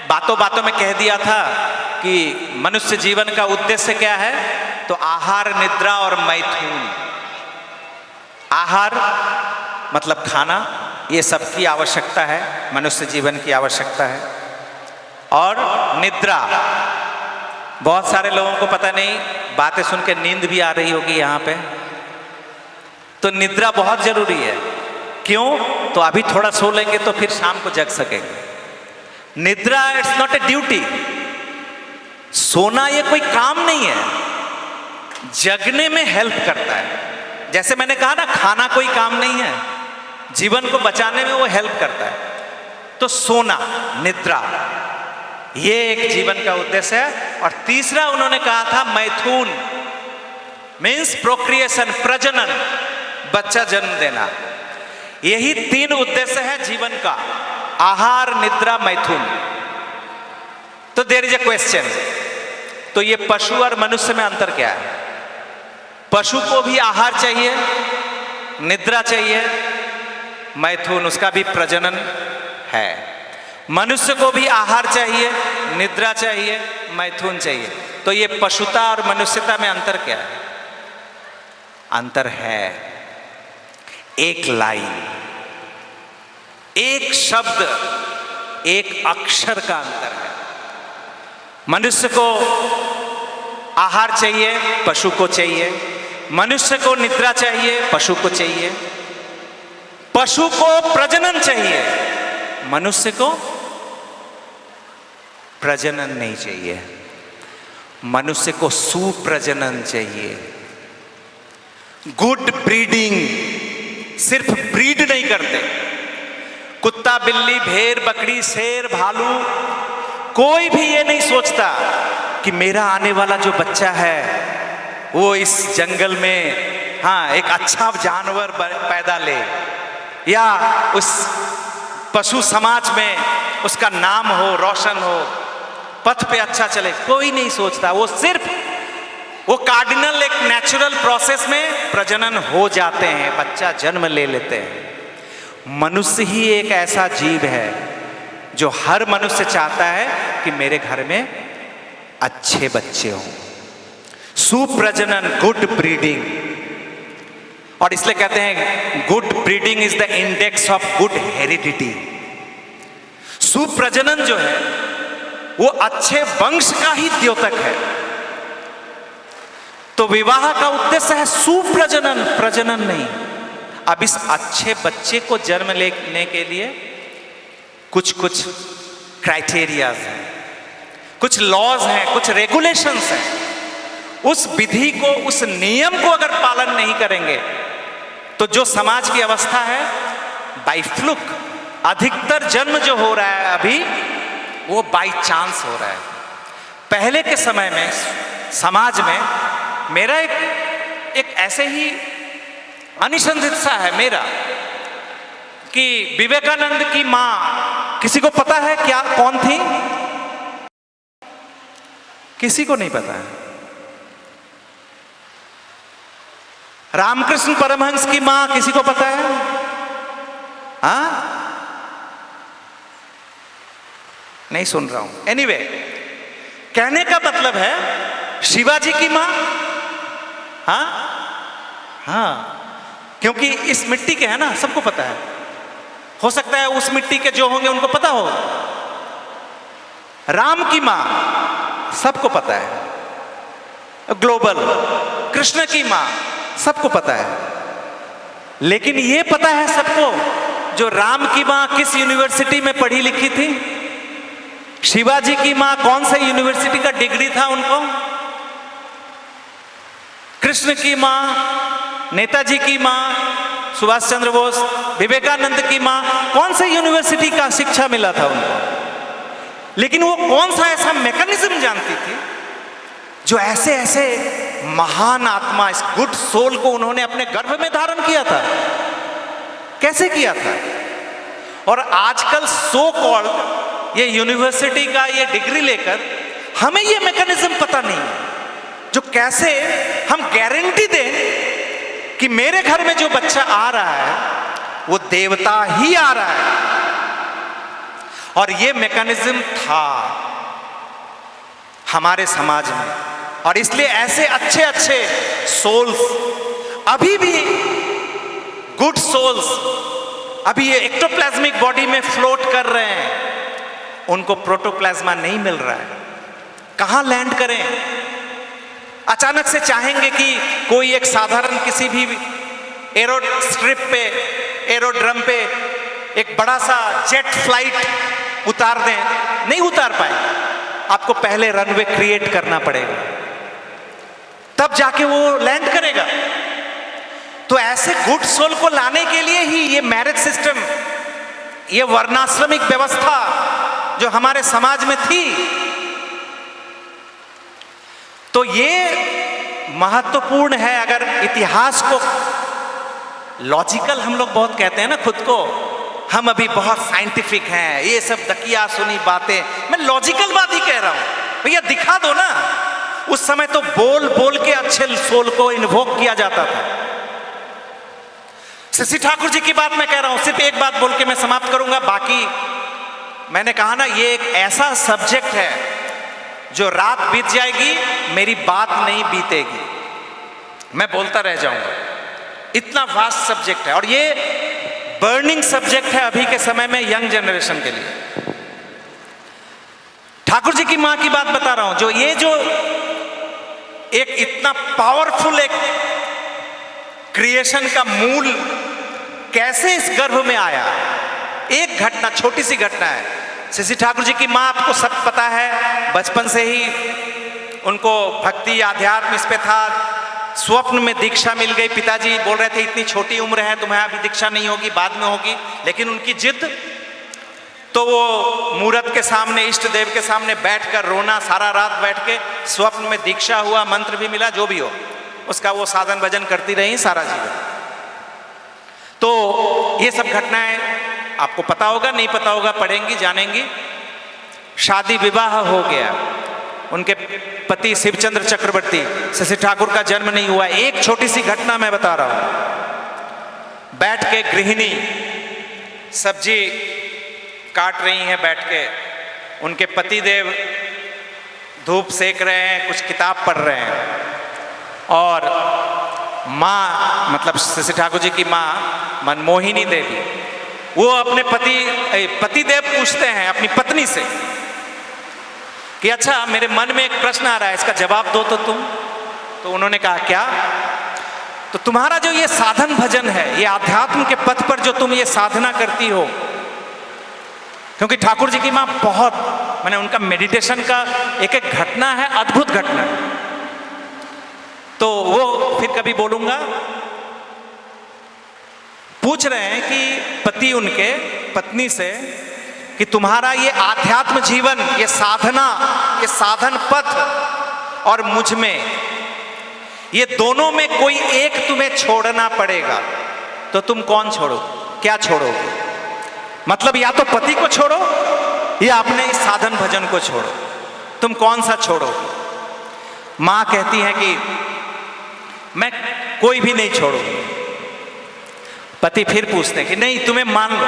C: बातों बातों में कह दिया था कि मनुष्य जीवन का उद्देश्य क्या है? तो आहार, निद्रा और मैथुन। आहार मतलब खाना, ये सबकी आवश्यकता है, मनुष्य जीवन की आवश्यकता है। और निद्रा, बहुत सारे लोगों को पता नहीं, बातें सुन के नींद भी आ रही होगी यहाँ पे। तो निद्रा बहुत जरूरी है। क्यों? तो अभी थोड़ा सो लेंगे तो फिर शाम को जग सकेंगे। निद्रा इट्स नॉट ए ड्यूटी। सोना ये कोई काम नहीं है, जगने में हेल्प करता है। जैसे मैंने कहा ना, खाना कोई काम नहीं है, जीवन को बचाने में वो हेल्प करता है। तो सोना, निद्रा, ये एक जीवन का उद्देश्य है। और तीसरा उन्होंने कहा था मैथुन, मीन्स प्रोक्रिएशन, प्रजनन, बच्चा जन्म देना। यही 3 उद्देश्य है जीवन का, आहार, निद्रा, मैथुन। तो देयर इज ए क्वेश्चन, तो ये पशु और मनुष्य में अंतर क्या है? पशु को भी आहार चाहिए, निद्रा चाहिए, मैथुन, उसका भी प्रजनन है। मनुष्य को भी आहार चाहिए, निद्रा चाहिए, मैथुन चाहिए। तो ये पशुता और मनुष्यता में अंतर क्या है? अंतर है एक लाइन, एक शब्द, एक अक्षर का अंतर है। मनुष्य को आहार चाहिए, पशु को चाहिए। मनुष्य को निद्रा चाहिए, पशु को चाहिए। पशु को प्रजनन चाहिए, मनुष्य को प्रजनन नहीं चाहिए। मनुष्य को सुप्रजनन चाहिए, गुड ब्रीडिंग। सिर्फ ब्रीड नहीं करते, कुत्ता, बिल्ली, भेड़, बकरी, शेर, भालू, कोई भी ये नहीं सोचता कि मेरा आने वाला जो बच्चा है वो इस जंगल में एक अच्छा जानवर पैदा ले, या उस पशु समाज में उसका नाम हो, रोशन हो, पथ पे अच्छा चले। कोई नहीं सोचता। वो सिर्फ वो कार्डिनल, एक नेचुरल प्रोसेस में प्रजनन हो जाते हैं, बच्चा जन्म ले लेते हैं। मनुष्य ही एक ऐसा जीव है जो हर मनुष्य चाहता है कि मेरे घर में अच्छे बच्चे हों, सुप्रजनन, गुड ब्रीडिंग। और इसलिए कहते हैं good breeding is the index of good heredity. सुप्रजनन जो है वो अच्छे वंश का ही द्योतक है। तो विवाह का उद्देश्य है सुप्रजनन, प्रजनन नहीं। अब इस अच्छे बच्चे को जन्म लेने के लिए कुछ क्राइटेरियाज हैं, कुछ लॉज हैं, कुछ रेगुलेशंस हैं। उस विधि को, उस नियम को अगर पालन नहीं करेंगे तो जो समाज की अवस्था है, बाई फ्लुक, अधिकतर जन्म जो हो रहा है अभी वो बाई चांस हो रहा है। पहले के समय में समाज में मेरा एक ऐसे ही अनिसंधित सा है मेरा कि विवेकानंद की मां, किसी को पता है क्या, कौन थी? किसी को नहीं पता है। रामकृष्ण परमहंस की मां, किसी को पता है? नहीं सुन रहा हूं। एनीवे, कहने का मतलब है शिवाजी की मां, क्योंकि इस मिट्टी के है ना, सबको पता है। हो सकता है उस मिट्टी के जो होंगे उनको पता हो। राम की मां सबको पता है, ग्लोबल। कृष्ण की मां सबको पता है। लेकिन ये पता है सबको जो राम की मां किस यूनिवर्सिटी में पढ़ी लिखी थी, शिवाजी की मां कौन से यूनिवर्सिटी का डिग्री था उनको, कृष्ण की मां, नेताजी की मां, सुभाष चंद्र बोस, विवेकानंद की मां, कौन से यूनिवर्सिटी का शिक्षा मिला था उनको। लेकिन वो कौन सा ऐसा मैकेनिज्म जानती थी जो ऐसे ऐसे महान आत्मा, इस गुड सोल को उन्होंने अपने गर्भ में धारण किया था। कैसे किया था? और आजकल सो कॉल्ड ये यूनिवर्सिटी का ये डिग्री लेकर हमें ये मैकेनिज्म पता नहीं है जो कैसे हम गारंटी दें कि मेरे घर में जो बच्चा आ रहा है वो देवता ही आ रहा है। और ये मैकेनिज्म था हमारे समाज में, और इसलिए ऐसे अच्छे अच्छे सोल्स अभी भी, गुड सोल्स अभी ये एक्टोप्लाज्मिक बॉडी में फ्लोट कर रहे हैं, उनको प्रोटोप्लाज्मा नहीं मिल रहा है। कहां लैंड करें? अचानक से चाहेंगे कि कोई एक साधारण किसी भी एरो स्ट्रिप पे, एरोड्रम पे एक बड़ा सा जेट फ्लाइट उतार दें, नहीं उतार पाएंगे। आपको पहले रनवे क्रिएट करना पड़ेगा, तब जाके वो लैंड करेगा। तो ऐसे गुड सोल को लाने के लिए ही ये मैरिज सिस्टम, ये वर्णाश्रमिक व्यवस्था जो हमारे समाज में थी, तो ये महत्वपूर्ण है। अगर इतिहास को लॉजिकल, हम लोग बहुत कहते हैं ना खुद को, हम अभी बहुत साइंटिफिक हैं, ये सब दकिया सुनी बातें, मैं लॉजिकल बात ही कह रहा हूं। भैया दिखा दो ना। उस समय तो बोल बोल के अच्छे सोल को इन्वोक किया जाता था। शशि ठाकुर जी की बात मैं कह रहा हूं, सिर्फ एक बात बोल के मैं समाप्त करूंगा। बाकी मैंने कहा ना, ये एक ऐसा सब्जेक्ट है जो रात बीत जाएगी, मेरी बात नहीं बीतेगी, मैं बोलता रह जाऊंगा। इतना वास्ट सब्जेक्ट है और ये बर्निंग सब्जेक्ट है अभी के समय में यंग जनरेशन के लिए। ठाकुर जी की मां की बात बता रहा हूं, जो ये जो एक इतना पावरफुल एक क्रिएशन का मूल कैसे इस गर्भ में आया। एक घटना, छोटी सी घटना है। शशि ठाकुर जी की मां, आपको सब पता है, बचपन से ही उनको भक्ति आध्यात्म इस पे था। स्वप्न में दीक्षा मिल गई। पिताजी बोल रहे थे इतनी छोटी उम्र है, तुम्हें अभी दीक्षा नहीं होगी, बाद में होगी। लेकिन उनकी जिद, तो वो मूर्त के सामने, इष्ट देव के सामने बैठकर रोना, सारा रात बैठ के। स्वप्न में दीक्षा हुआ, मंत्र भी मिला, जो भी हो उसका वो साधन भजन करती रही सारा जीवन। तो ये सब घटनाएं आपको पता होगा, नहीं पता होगा, पढ़ेंगी, जानेंगी। शादी विवाह हो गया, उनके पति शिवचंद्र चक्रवर्ती, शशि ठाकुर का जन्म नहीं हुआ। एक छोटी सी घटना मैं बता रहा हूं। बैठ के गृहिणी सब्जी काट रही हैं, बैठ के उनके पति देव धूप सेक रहे हैं, कुछ किताब पढ़ रहे हैं। और माँ, मतलब शशि ठाकुर जी की माँ मनमोहिनी देवी, वो अपने पतिदेव पूछते हैं अपनी पत्नी से कि अच्छा, मेरे मन में एक प्रश्न आ रहा है, इसका जवाब दो तो तुम। तो उन्होंने कहा क्या? तो तुम्हारा जो ये साधन भजन है, ये आध्यात्म के पथ पर जो तुम ये साधना करती हो, क्योंकि ठाकुर जी की माँ बहुत, मैंने उनका मेडिटेशन का एक एक घटना है, अद्भुत घटना है, तो वो फिर कभी बोलूंगा। पूछ रहे हैं कि पति उनके पत्नी से कि तुम्हारा ये आध्यात्म जीवन, ये साधना, ये साधन पथ और मुझ में, ये दोनों में कोई एक तुम्हें छोड़ना पड़ेगा, तो तुम कौन छोड़ो, क्या छोड़ोगे? मतलब या तो पति को छोड़ो या अपने इस साधन भजन को छोड़ो, तुम कौन सा छोड़ो? मां कहती है कि मैं कोई भी नहीं छोड़ूंगी। पति फिर पूछते हैं कि नहीं, तुम्हें मान लो,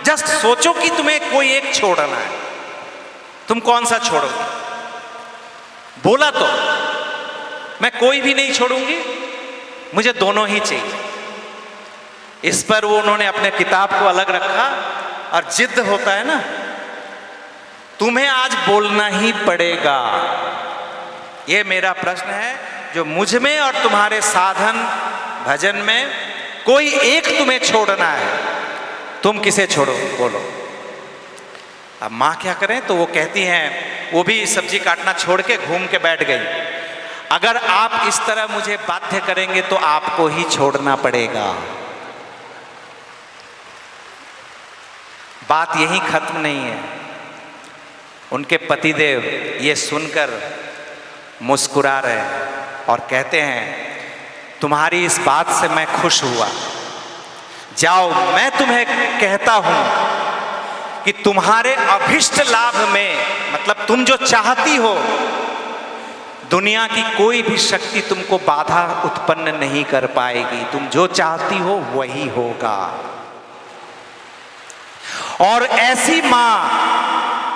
C: जस्ट सोचो कि तुम्हें कोई एक छोड़ना है, तुम कौन सा छोड़ोगे? बोला तो मैं कोई भी नहीं छोड़ूंगी, मुझे दोनों ही चाहिए। इस पर वो उन्होंने अपने किताब को अलग रखा और जिद होता है ना, तुम्हें आज बोलना ही पड़ेगा। ये मेरा प्रश्न है, जो मुझ में और तुम्हारे साधन भजन में कोई एक तुम्हें छोड़ना है, तुम किसे छोड़ो, बोलो। अब माँ क्या करें? तो वो कहती हैं, वो भी सब्जी काटना छोड़ के घूम के बैठ गई, अगर आप इस तरह मुझे बाध्य करेंगे तो आपको ही छोड़ना पड़ेगा। बात यहीं खत्म नहीं है। उनके पतिदेव ये सुनकर मुस्कुरा रहे हैं और कहते हैं, तुम्हारी इस बात से मैं खुश हुआ, जाओ, मैं तुम्हें कहता हूं कि तुम्हारे अभिष्ट लाभ में, मतलब तुम जो चाहती हो, दुनिया की कोई भी शक्ति तुमको बाधा उत्पन्न नहीं कर पाएगी। तुम जो चाहती हो वही होगा। और ऐसी मां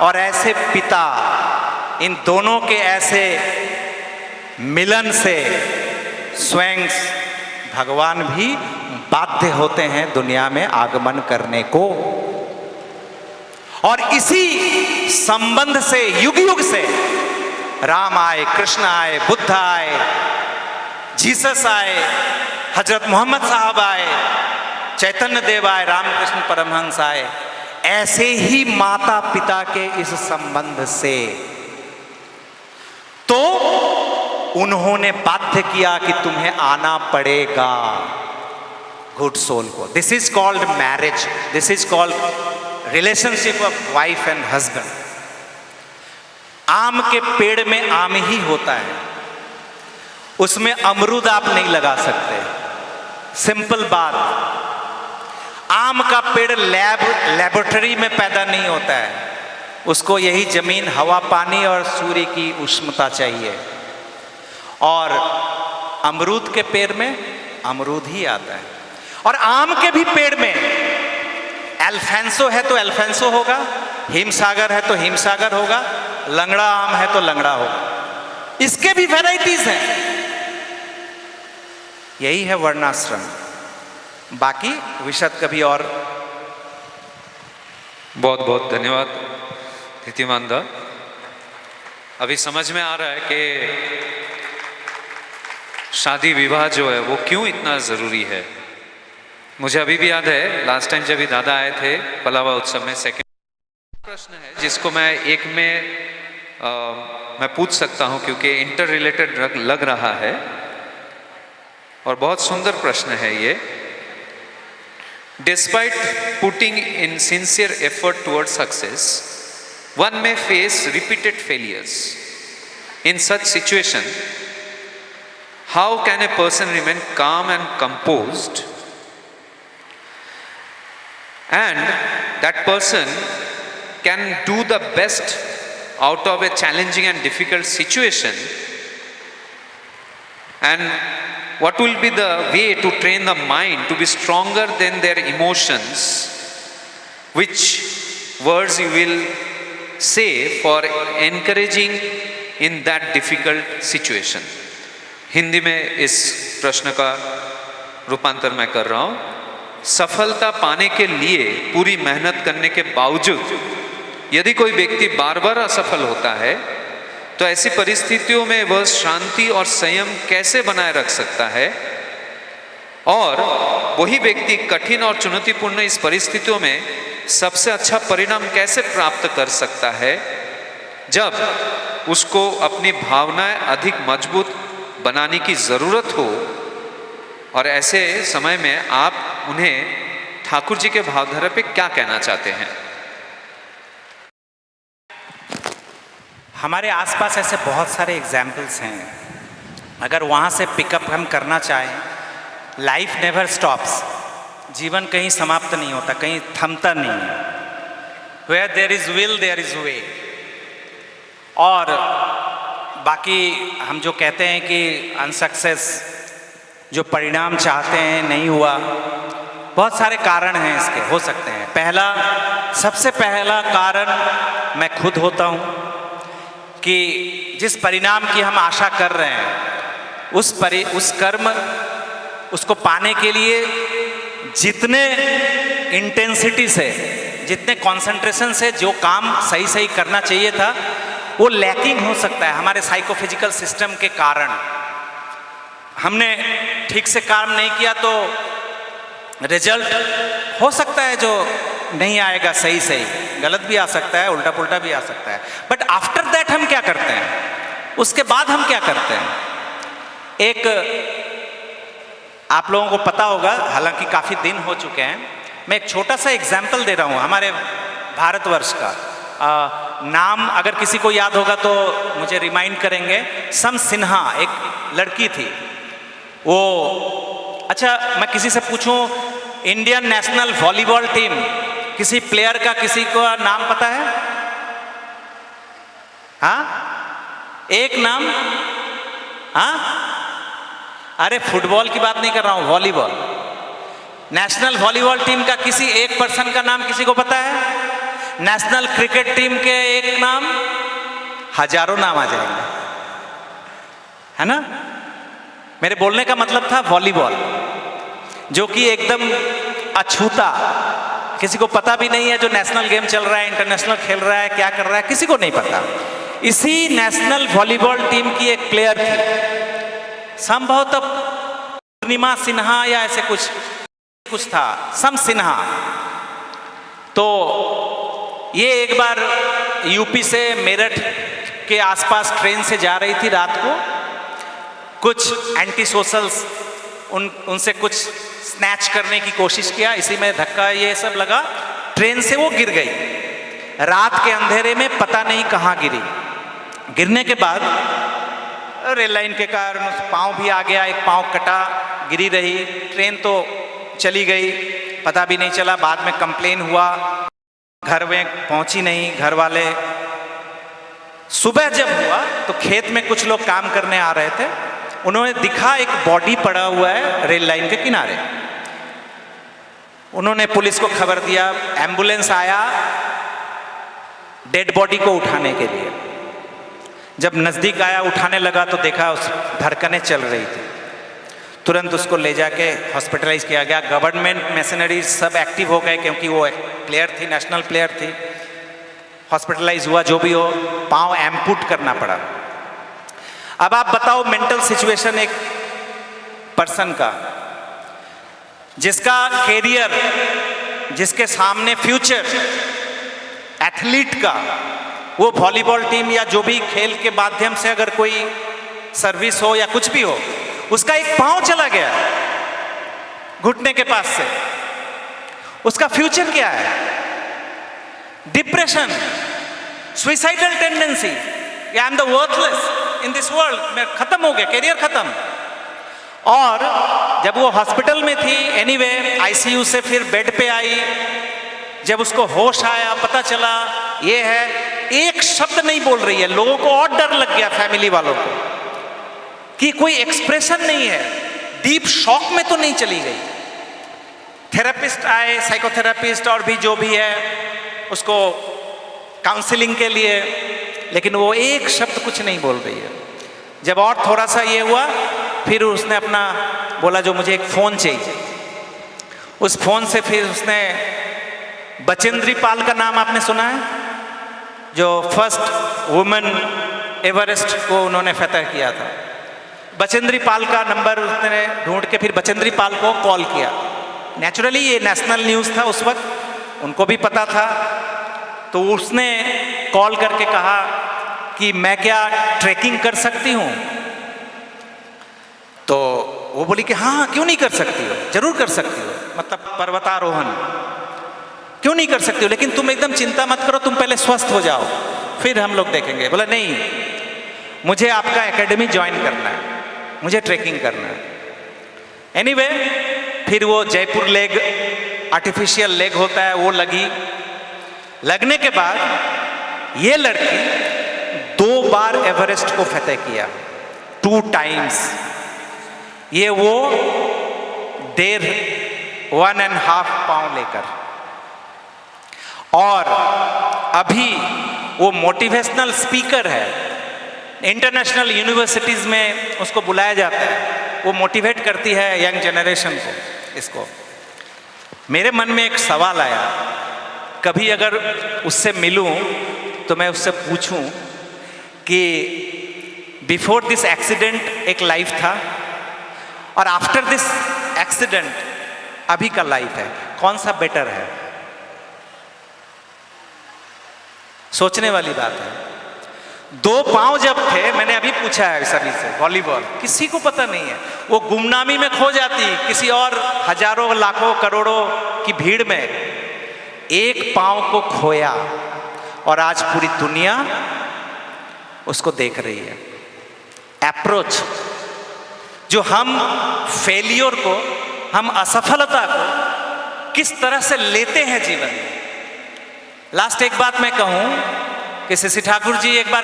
C: और ऐसे पिता, इन दोनों के ऐसे मिलन से स्वयं भगवान भी बाध्य होते हैं दुनिया में आगमन करने को। और इसी संबंध से युग युग से राम आए, कृष्ण आए, बुद्ध आए, जीसस आए, हजरत मोहम्मद साहब आए, चैतन्य देव आए, रामकृष्ण परमहंस आए, ऐसे ही माता पिता के इस संबंध से तो उन्होंने बाध्य किया कि तुम्हें आना पड़ेगा गुड सोल को। This is called marriage, this is called relationship of wife and husband. आम के पेड़ में आम ही होता है, उसमें अमरूद आप नहीं लगा सकते, सिंपल बात। आम का पेड़ लेबोरेटरी में पैदा नहीं होता है, उसको यही जमीन, हवा, पानी और सूर्य की उष्णता चाहिए। और अमरूद के पेड़ में अमरूद ही आता है। और आम के भी पेड़ में अल्फांसो है तो अल्फांसो होगा, हिमसागर है तो हिमसागर होगा, लंगड़ा आम है तो लंगड़ा होगा। इसके भी वैरायटीज हैं। यही है वर्णाश्रम। बाकी विशद कभी और।
B: बहुत बहुत धन्यवाद धीतिमान दा। अभी समझ में आ रहा है कि शादी विवाह जो है वो क्यों इतना ज़रूरी है। मुझे अभी भी याद है लास्ट टाइम जब भी दादा आए थे पलावा उत्सव में, सेकंड प्रश्न है जिसको मैं एक में मैं पूछ सकता हूं क्योंकि इंटर रिलेटेड लग रहा है और बहुत सुंदर प्रश्न है ये। Despite putting in sincere effort towards success, one may face repeated failures. In such situation, how can a person remain calm and composed, and that person can do the best out of a challenging and difficult situation, and what will be the way to train the mind to be stronger than their emotions? Which words you will say for encouraging in that difficult situation? Hindi में इस प्रश्न का रूपांतर मैं कर रहा हूं। सफलता पाने के लिए पूरी मेहनत करने के बावजूद यदि कोई व्यक्ति बार बार असफल होता है तो ऐसी परिस्थितियों में वह शांति और संयम कैसे बनाए रख सकता है, और वही व्यक्ति कठिन और चुनौतीपूर्ण इस परिस्थितियों में सबसे अच्छा परिणाम कैसे प्राप्त कर सकता है जब उसको अपनी भावनाएं अधिक मजबूत बनाने की जरूरत हो। और ऐसे समय में आप उन्हें ठाकुर जी के भावधारा पे क्या कहना चाहते हैं?
C: हमारे आसपास ऐसे बहुत सारे एग्जाम्पल्स हैं। अगर वहाँ से पिकअप हम करना चाहें, लाइफ नेवर स्टॉप्स, जीवन कहीं समाप्त नहीं होता, कहीं थमता नहीं है। Where there is will there is way. और बाकी हम जो कहते हैं कि अनसक्सेस, जो परिणाम चाहते हैं नहीं हुआ, बहुत सारे कारण हैं इसके, हो सकते हैं। पहला, सबसे पहला कारण मैं खुद होता हूँ कि जिस परिणाम की हम आशा कर रहे हैं उस कर्म, उसको पाने के लिए जितने इंटेंसिटी से, जितने कंसंट्रेशन से जो काम सही सही करना चाहिए था वो लैकिंग हो सकता है हमारे साइकोफिजिकल सिस्टम के कारण। हमने ठीक से काम नहीं किया तो रिजल्ट हो सकता है जो नहीं आएगा सही सही, गलत भी आ सकता है, उल्टा पुल्टा भी आ सकता है। बट आफ्टर दैट हम क्या करते हैं, उसके बाद हम क्या करते हैं? एक आप लोगों को पता होगा, हालांकि काफ़ी दिन हो चुके हैं, मैं एक छोटा सा एग्जाम्पल दे रहा हूँ हमारे भारतवर्ष का। नाम अगर किसी को याद होगा तो मुझे रिमाइंड करेंगे। सम सिन्हा एक लड़की थी, वो, अच्छा मैं किसी से पूछूं इंडियन नेशनल वॉलीबॉल टीम, किसी प्लेयर का किसी को नाम पता है? हाँ, एक नाम? हाँ, अरे फुटबॉल की बात नहीं कर रहा हूं, वॉलीबॉल। नेशनल वॉलीबॉल टीम का किसी एक पर्सन का नाम किसी को पता है? नेशनल क्रिकेट टीम के एक नाम, हजारों नाम आ जाएंगे, है ना? मेरे बोलने का मतलब था वॉलीबॉल, जो कि एकदम अछूता, किसी को पता भी नहीं है जो नेशनल गेम चल रहा है, इंटरनेशनल खेल रहा है, क्या कर रहा है, किसी को नहीं पता। इसी नेशनल वॉलीबॉल टीम की एक प्लेयर थी, संभवतः पूर्णिमा सिन्हा या ऐसे कुछ था, सम सिन्हा। तो ये एक बार यूपी से मेरठ के आसपास ट्रेन से जा रही थी रात को, कुछ एंटी सोशल्स उनसे कुछ स्नैच करने की कोशिश किया, इसी में धक्का ये सब लगा, ट्रेन से वो गिर गई। रात के अंधेरे में पता नहीं कहाँ गिरी। गिरने के बाद रेल लाइन के कारण पाँव भी आ गया, एक पाँव कटा, गिरी रही। ट्रेन तो चली गई, पता भी नहीं चला। बाद में कंप्लेन हुआ, घर में पहुंची नहीं घर वाले। सुबह जब हुआ तो खेत में कुछ लोग काम करने आ रहे थे, उन्होंने दिखा एक बॉडी पड़ा हुआ है रेल लाइन के किनारे। उन्होंने पुलिस को खबर दिया, एम्बुलेंस आया डेड बॉडी को उठाने के लिए। जब नज़दीक आया, उठाने लगा तो देखा उस धड़कनें चल रही थी। तुरंत उसको ले जाके हॉस्पिटलाइज किया गया। गवर्नमेंट मशीनरीज सब एक्टिव हो गए, क्योंकि वो एक प्लेयर थी, नेशनल प्लेयर थी। हॉस्पिटलाइज हुआ, जो भी हो, पाँव एम्पूट करना पड़ा। अब आप बताओ मेंटल सिचुएशन एक पर्सन का, जिसका कैरियर, जिसके सामने फ्यूचर एथलीट का, वो वॉलीबॉल टीम या जो भी खेल के माध्यम से अगर कोई सर्विस हो या कुछ भी हो, उसका एक पांव चला गया घुटने के पास से, उसका फ्यूचर क्या है? Depression, suicidal tendency, I am the worthless in this world, मैं खत्म हो गया, कैरियर खत्म। और जब वो हॉस्पिटल में थी, एनीवे आईसीयू से फिर बेड पे आई, जब उसको होश आया, पता चला ये है, एक शब्द नहीं बोल रही है। लोगों को और डर लग गया, फैमिली वालों को, कि कोई एक्सप्रेशन नहीं है, डीप शॉक में तो नहीं चली गई। थेरेपिस्ट आए, साइकोथेरेपिस्ट और भी जो भी है, उसको काउंसलिंग के लिए, लेकिन वो एक शब्द कुछ नहीं बोल रही है। जब और थोड़ा सा ये हुआ, फिर उसने अपना बोला जो मुझे एक फ़ोन चाहिए। उस फ़ोन से फिर उसने बचेंद्री पाल का नाम आपने सुना है, जो फर्स्ट वुमेन एवरेस्ट को उन्होंने फतह किया था। बचेंद्री पाल का नंबर उसने ढूंढ के फिर बचेंद्री पाल को कॉल किया। नेचुरली ये नेशनल न्यूज़ था उस वक्त, उनको भी पता था। तो उसने कॉल करके कहा कि मैं क्या ट्रैकिंग कर सकती हूँ? तो वो बोली कि हाँ, क्यों नहीं कर सकती हो, जरूर कर सकती हो, मतलब पर्वतारोहण क्यों नहीं कर सकती हो, लेकिन तुम एकदम चिंता मत करो, तुम पहले स्वस्थ हो जाओ, फिर हम लोग देखेंगे। बोला नहीं, मुझे आपका एकेडमी ज्वाइन करना है, मुझे ट्रैकिंग करना है। एनीवे, फिर वो जयपुर लेग, आर्टिफिशियल लेग होता है, वो लगी। लगने के बाद ये लड़की 2 बार एवरेस्ट को फतह किया, 2 टाइम्स। ये वो 1.5 पाउंड लेकर, और अभी वो मोटिवेशनल स्पीकर है। इंटरनेशनल यूनिवर्सिटीज़ में उसको बुलाया जाता है, वो मोटिवेट करती है यंग जनरेशन को। इसको मेरे मन में एक सवाल आया, कभी अगर उससे मिलूं तो मैं उससे पूछूं कि बिफोर दिस एक्सीडेंट एक लाइफ था, और आफ्टर दिस एक्सीडेंट अभी का लाइफ है, कौन सा बेटर है? सोचने वाली बात है। 2 पांव जब थे, मैंने अभी पूछा है सभी से, वॉलीबॉल किसी को पता नहीं है, वो गुमनामी में खो जाती किसी और हजारों लाखों करोड़ों की भीड़ में। एक पांव को खोया और आज पूरी दुनिया उसको देख रही है। अप्रोच जो हम फेलियर को, हम असफलता को किस तरह से लेते हैं जीवन में। लास्ट एक बात मैं कहूं कि शशि ठाकुर जी एक बार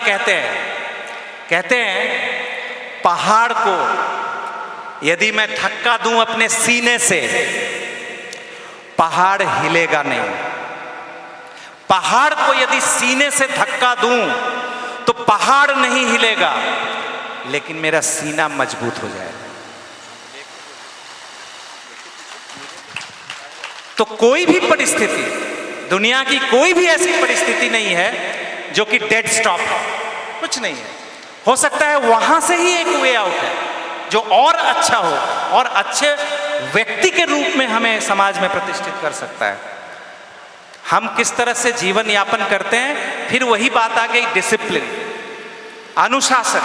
C: कहते हैं पहाड़ को यदि मैं धक्का दूं अपने सीने से, पहाड़ हिलेगा नहीं। पहाड़ को यदि सीने से धक्का दूं तो पहाड़ नहीं हिलेगा, लेकिन मेरा सीना मजबूत हो जाएगा। तो कोई भी परिस्थिति, दुनिया की कोई भी ऐसी परिस्थिति नहीं है जो कि डेड स्टॉप है। कुछ नहीं है। हो सकता है वहां से ही एक वे आउट है जो और अच्छा हो और अच्छे व्यक्ति के रूप में हमें समाज में प्रतिष्ठित कर सकता है। हम किस तरह से जीवन यापन करते हैं, फिर वही बात आ गई डिसिप्लिन, अनुशासन।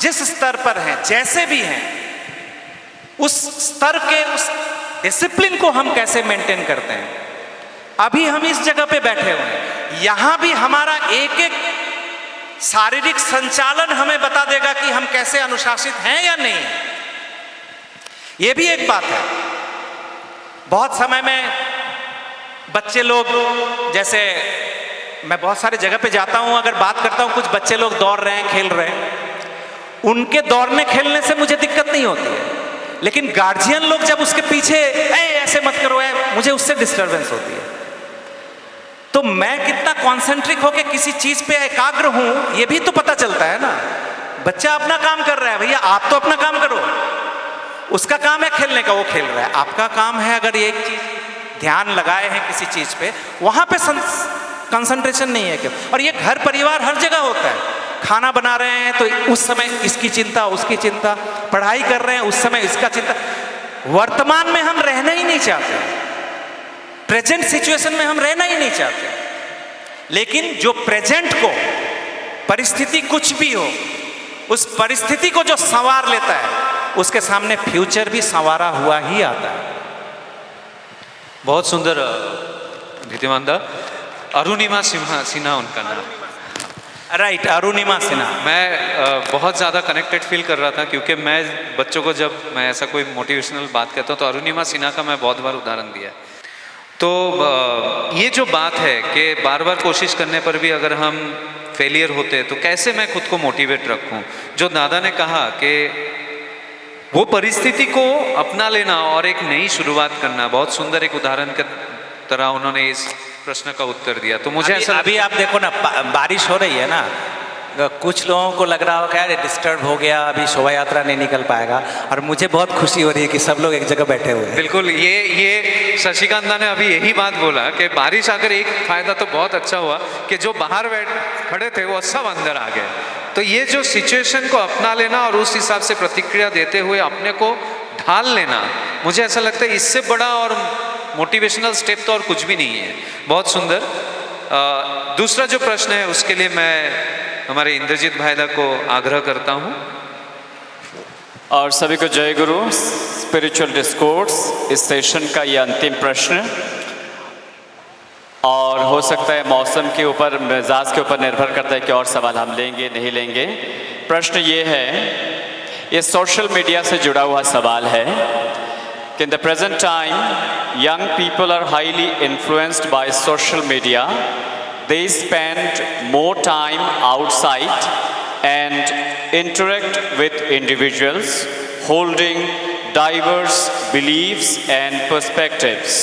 C: जिस स्तर पर हैं, जैसे भी हैं, उस स्तर के उस डिसिप्लिन को हम कैसे मेंटेन करते हैं। अभी हम इस जगह पे बैठे हुए हैं, यहां भी हमारा एक एक शारीरिक संचालन हमें बता देगा कि हम कैसे अनुशासित हैं या नहीं है। यह भी एक बात है। बहुत समय में बच्चे लोग, जैसे मैं बहुत सारे जगह पे जाता हूं, अगर बात करता हूं, कुछ बच्चे लोग दौड़ रहे हैं, खेल रहे हैं, उनके दौड़ने खेलने से मुझे दिक्कत नहीं होती है, लेकिन गार्जियन लोग जब उसके पीछे ऐसे मत करो, मुझे उससे डिस्टरबेंस होती है। तो मैं कितना कॉन्सेंट्रिक होकर किसी चीज पे एकाग्र हूं, ये भी तो पता चलता है ना। बच्चा अपना काम कर रहा है, भैया आप तो अपना काम करो। उसका काम है खेलने का, वो खेल रहा है। आपका काम है, अगर एक चीज ध्यान लगाए हैं किसी चीज पे, वहां पे कंसंट्रेशन नहीं है क्यों। और ये घर परिवार हर जगह होता है। खाना बना रहे हैं तो उस समय इसकी चिंता, उसकी चिंता, पढ़ाई कर रहे हैं उस समय इसका चिंता। वर्तमान में हम रहना ही नहीं चाहते, प्रेजेंट सिचुएशन में हम रहना ही नहीं चाहते। लेकिन जो प्रेजेंट को, परिस्थिति कुछ भी हो, उस परिस्थिति को जो संवार लेता है, उसके सामने फ्यूचर भी संवारा हुआ ही आता है।
B: बहुत सुंदर धीतिमानदा। अरुणिमा सिन्हा उनका नाम।
C: राइट, अरुणिमा सिन्हा।
B: मैं बहुत ज़्यादा कनेक्टेड फील कर रहा था, क्योंकि मैं बच्चों को जब मैं ऐसा कोई मोटिवेशनल बात कहता हूँ तो अरुणिमा सिन्हा का मैं बहुत बार उदाहरण दिया। तो ये जो बात है कि बार बार कोशिश करने पर भी अगर हम फेलियर होते हैं तो कैसे मैं खुद को मोटिवेट रखूं। जो दादा ने कहा कि वो परिस्थिति को अपना लेना और एक नई शुरुआत करना, बहुत सुंदर एक उदाहरण की तरह उन्होंने इस प्रश्न का उत्तर दिया। तो मुझे ऐसा
C: अभी आप देखो ना, बारिश हो रही है ना, कुछ लोगों को लग रहा हो कि यार डिस्टर्ब हो गया, अभी शोभा यात्रा नहीं निकल पाएगा, और मुझे बहुत खुशी हो रही है कि सब लोग एक जगह बैठे हुए हैं।
B: बिल्कुल, ये शशिकांता ने अभी यही बात बोला कि बारिश अगर एक फायदा तो बहुत अच्छा हुआ कि जो बाहर खड़े थे वो सब अंदर आ गए। तो ये जो सिचुएशन को अपना लेना और उस हिसाब से प्रतिक्रिया देते हुए अपने को ढाल लेना, मुझे ऐसा लगता है इससे बड़ा और मोटिवेशनल स्टेप तो और कुछ भी नहीं है। बहुत सुंदर। दूसरा जो प्रश्न है उसके लिए मैं हमारे इंद्रजीत भाईदा को आग्रह करता हूँ।
A: और सभी को जय गुरु। स्पिरिचुअल डिस्कोर्स, इस सेशन का ये अंतिम प्रश्न, और हो सकता है मौसम के ऊपर, मिजाज के ऊपर निर्भर करता है कि और सवाल हम लेंगे नहीं लेंगे। प्रश्न ये है, ये सोशल मीडिया से जुड़ा हुआ सवाल है कि in the present time young people are highly influenced by social media. They spend more time outside and interact with individuals holding diverse beliefs and perspectives.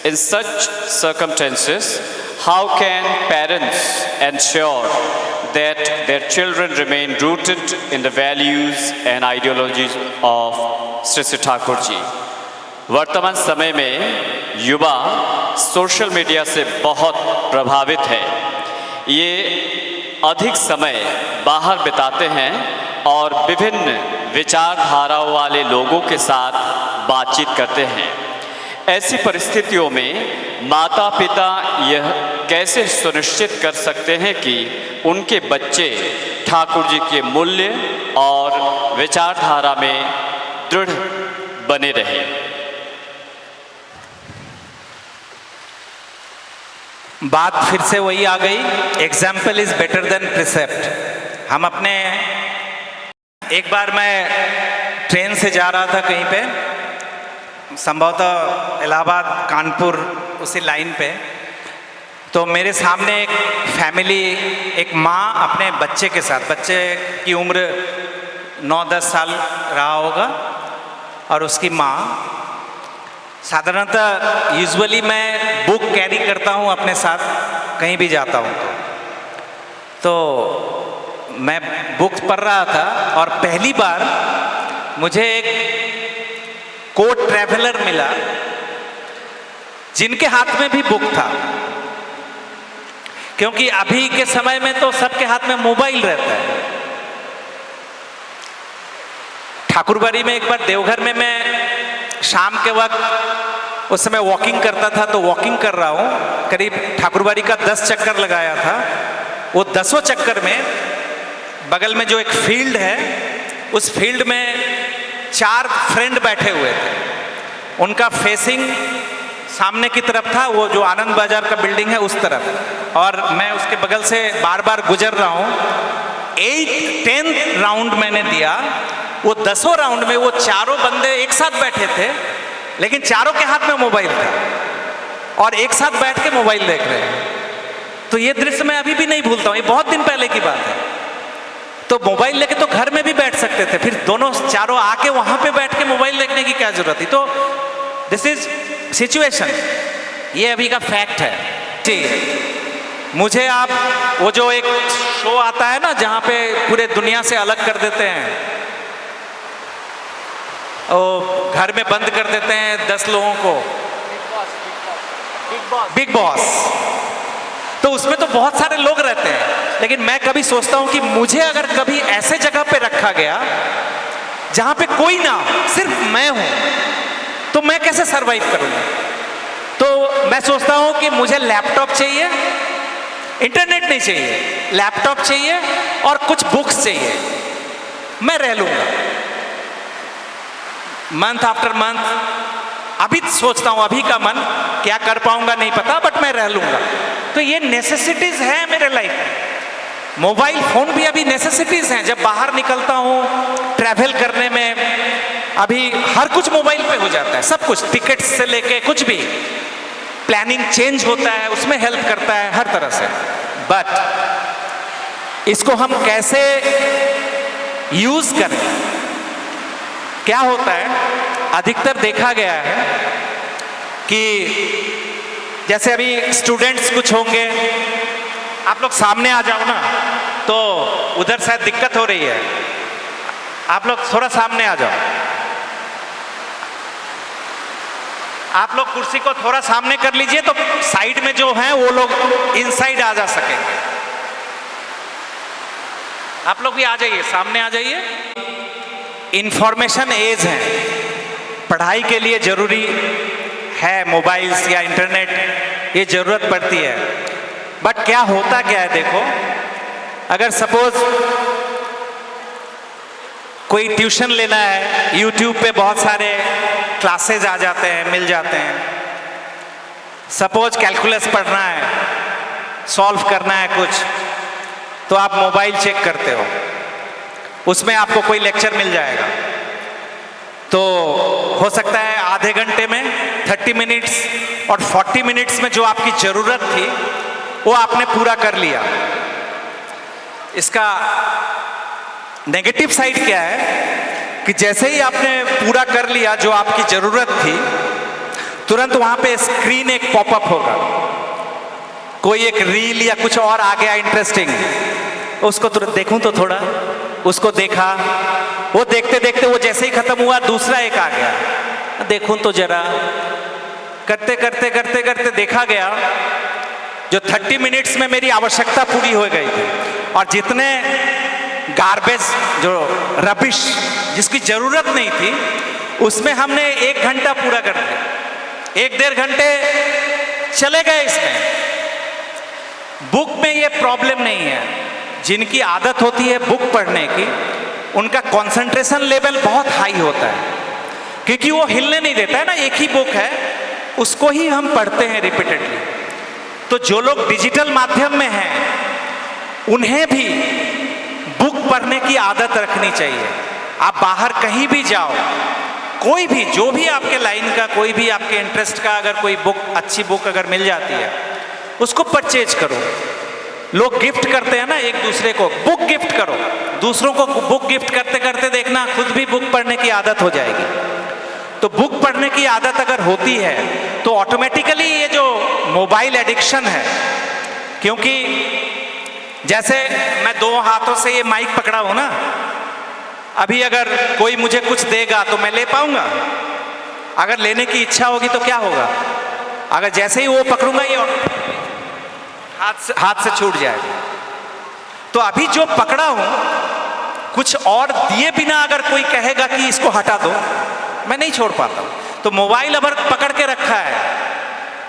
A: In such circumstances, how can parents ensure that their children remain rooted in the values and ideologies of Sri Thakur ji? वर्तमान समय में युवा सोशल मीडिया से बहुत प्रभावित है। ये अधिक समय बाहर बिताते हैं और विभिन्न विचारधाराओं वाले लोगों के साथ बातचीत करते हैं। ऐसी परिस्थितियों में माता पिता यह कैसे सुनिश्चित कर सकते हैं कि उनके बच्चे ठाकुर जी के मूल्य और विचारधारा में दृढ़ बने रहें?
C: बात फिर से वही आ गई, example is better than precept. हम अपने, एक बार मैं ट्रेन से जा रहा था कहीं पे, संभवतः इलाहाबाद कानपुर उसी लाइन पे, तो मेरे सामने एक फैमिली, एक माँ अपने बच्चे के साथ, बच्चे की उम्र 9-10 साल रहा होगा, और उसकी माँ, साधारणतः यूजुअली मैं बुक कैरी करता हूँ अपने साथ कहीं भी जाता हूँ तो मैं बुक पढ़ रहा था, और पहली बार मुझे एक को ट्रैवलर मिला जिनके हाथ में भी बुक था। क्योंकि अभी के समय में तो सबके हाथ में मोबाइल रहता है। ठाकुरबाड़ी में एक बार देवघर में मैं शाम के वक्त उस समय वॉकिंग करता था, तो वॉकिंग कर रहा हूँ, करीब ठाकुरबाड़ी का 10 चक्कर लगाया था। वो 10 चक्कर में बगल में जो एक फील्ड है, उस फील्ड में 4 फ्रेंड बैठे हुए थे। उनका फेसिंग सामने की तरफ था, वो जो आनंद बाजार का बिल्डिंग है उस तरफ, और मैं उसके बगल से बार बार गुजर रहा हूँ। 8-10 राउंड मैंने दिया। वो 10 राउंड में वो चारों बंदे एक साथ बैठे थे, लेकिन चारों के हाथ में मोबाइल था और एक साथ बैठ के मोबाइल देख रहे हैं। तो ये दृश्य मैं अभी भी नहीं भूलता हूँ, ये बहुत दिन पहले की बात है। तो मोबाइल लेके तो घर में भी बैठ सकते थे, फिर दोनों चारों आके वहां पे बैठ के मोबाइल देखने की क्या जरूरत थी। तो दिस इज सिचुएशन, ये अभी का फैक्ट है। ठीक, मुझे आप वो जो एक शो आता है ना जहां पे पूरे दुनिया से अलग कर देते हैं, वो घर में बंद कर देते हैं 10 लोगों को, बिग बॉस, तो उसमें तो बहुत सारे लोग रहते हैं, लेकिन मैं कभी सोचता हूं कि मुझे अगर कभी ऐसे जगह पे रखा गया जहां पे कोई ना हो, सिर्फ मैं हूं, तो मैं कैसे सरवाइव करूंगा। तो मैं सोचता हूं कि मुझे लैपटॉप चाहिए, इंटरनेट नहीं चाहिए, लैपटॉप चाहिए और कुछ बुक्स चाहिए, मैं रह लूंगा मंथ आफ्टर मंथ। अभी सोचता हूं, अभी का मन क्या कर पाऊंगा नहीं पता, बट मैं रह लूंगा। तो ये नेसेसिटीज है मेरे लाइफ में। मोबाइल फोन भी अभी नेसेसिटीज हैं। जब बाहर निकलता हूं ट्रैवल करने में, अभी हर कुछ मोबाइल पे हो जाता है, सब कुछ, टिकट से लेके कुछ भी, प्लानिंग चेंज होता है उसमें हेल्प करता है हर तरह से। बट इसको हम कैसे यूज करें, क्या होता है, अधिकतर देखा गया है कि जैसे अभी स्टूडेंट्स कुछ होंगे, आप लोग सामने आ जाओ ना, तो उधर शायद दिक्कत हो रही है, आप लोग थोड़ा सामने आ जाओ, आप लोग कुर्सी को थोड़ा सामने कर लीजिए तो साइड में जो हैं वो लोग इनसाइड आ जा सकेंगे। आप लोग भी आ जाइए, सामने आ जाइए। इंफॉर्मेशन एज है, पढ़ाई के लिए जरूरी है मोबाइल्स या इंटरनेट, ये जरूरत पड़ती है। बट क्या होता क्या है, देखो, अगर सपोज कोई ट्यूशन लेना है, यूट्यूब पे बहुत सारे क्लासेस आ जाते हैं, मिल जाते हैं। सपोज कैलकुलस पढ़ना है, सॉल्व करना है कुछ, तो आप मोबाइल चेक करते हो, उसमें आपको कोई लेक्चर मिल जाएगा, तो हो सकता है आधे घंटे में 30 मिनट्स और 40 मिनट्स में जो आपकी जरूरत थी वो आपने पूरा कर लिया। इसका नेगेटिव साइड क्या है कि जैसे ही आपने पूरा कर लिया जो आपकी जरूरत थी, तुरंत वहां पे स्क्रीन एक पॉपअप होगा, कोई एक रील या कुछ और आ गया इंटरेस्टिंग, उसको तुरंत देखूं तो थोड़ा, उसको देखा, वो देखते देखते वो जैसे ही खत्म हुआ दूसरा एक आ गया, देखूं तो जरा, करते करते करते करते देखा गया जो 30 मिनट्स में मेरी आवश्यकता पूरी हो गई थी, और जितने गार्बेज, जो रबिश जिसकी जरूरत नहीं थी, उसमें हमने 1 घंटा पूरा कर दिया, 1-1.5 घंटे चले गए इसमें। बुक में ये प्रॉब्लम नहीं है, जिनकी आदत होती है बुक पढ़ने की, उनका कंसंट्रेशन लेवल बहुत हाई होता है, क्योंकि वो हिलने नहीं देता है ना, एक ही बुक है, उसको ही हम पढ़ते हैं रिपीटेडली। तो जो लोग डिजिटल माध्यम में हैं, उन्हें भी बुक पढ़ने की आदत रखनी चाहिए। आप बाहर कहीं भी जाओ, कोई भी, जो भी आपके लाइन का, कोई भी आपके इंटरेस्ट का अगर कोई बुक, अच्छी बुक अगर मिल जाती है, उसको परचेज करो। लोग गिफ्ट करते हैं ना एक दूसरे को, बुक गिफ्ट करो, दूसरों को बुक गिफ्ट करते करते देखना खुद भी बुक पढ़ने की आदत हो जाएगी। तो बुक पढ़ने की आदत अगर होती है तो ऑटोमेटिकली ये जो मोबाइल एडिक्शन है, क्योंकि जैसे मैं 2 हाथों से ये माइक पकड़ा हूं ना, अभी अगर कोई मुझे कुछ देगा तो मैं ले पाऊंगा, अगर लेने की इच्छा होगी तो क्या होगा, अगर जैसे ही वो पकड़ूंगा ये हाथ से छूट जाएगा। तो अभी जो पकड़ा हूं, कुछ और दिए बिना अगर कोई कहेगा कि इसको हटा दो, मैं नहीं छोड़ पाता हूं। तो मोबाइल अगर पकड़ के रखा है,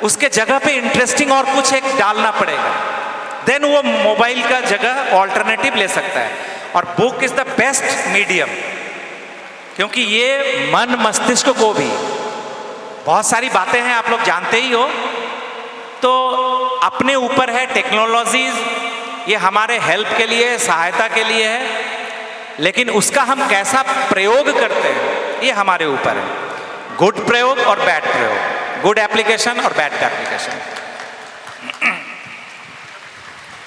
C: उसके जगह पे इंटरेस्टिंग और कुछ एक डालना पड़ेगा, देन वो मोबाइल का जगह ऑल्टरनेटिव ले सकता है। और book is the best medium, क्योंकि ये मन मस्तिष्क को भी, बहुत सारी बातें हैं आप लोग जानते ही हो, तो अपने ऊपर है। टेक्नोलॉजीज ये हमारे हेल्प के लिए, सहायता के लिए है, लेकिन उसका हम कैसा प्रयोग करते हैं ये हमारे ऊपर है। गुड प्रयोग और बैड प्रयोग, गुड एप्लीकेशन और बैड एप्लीकेशन।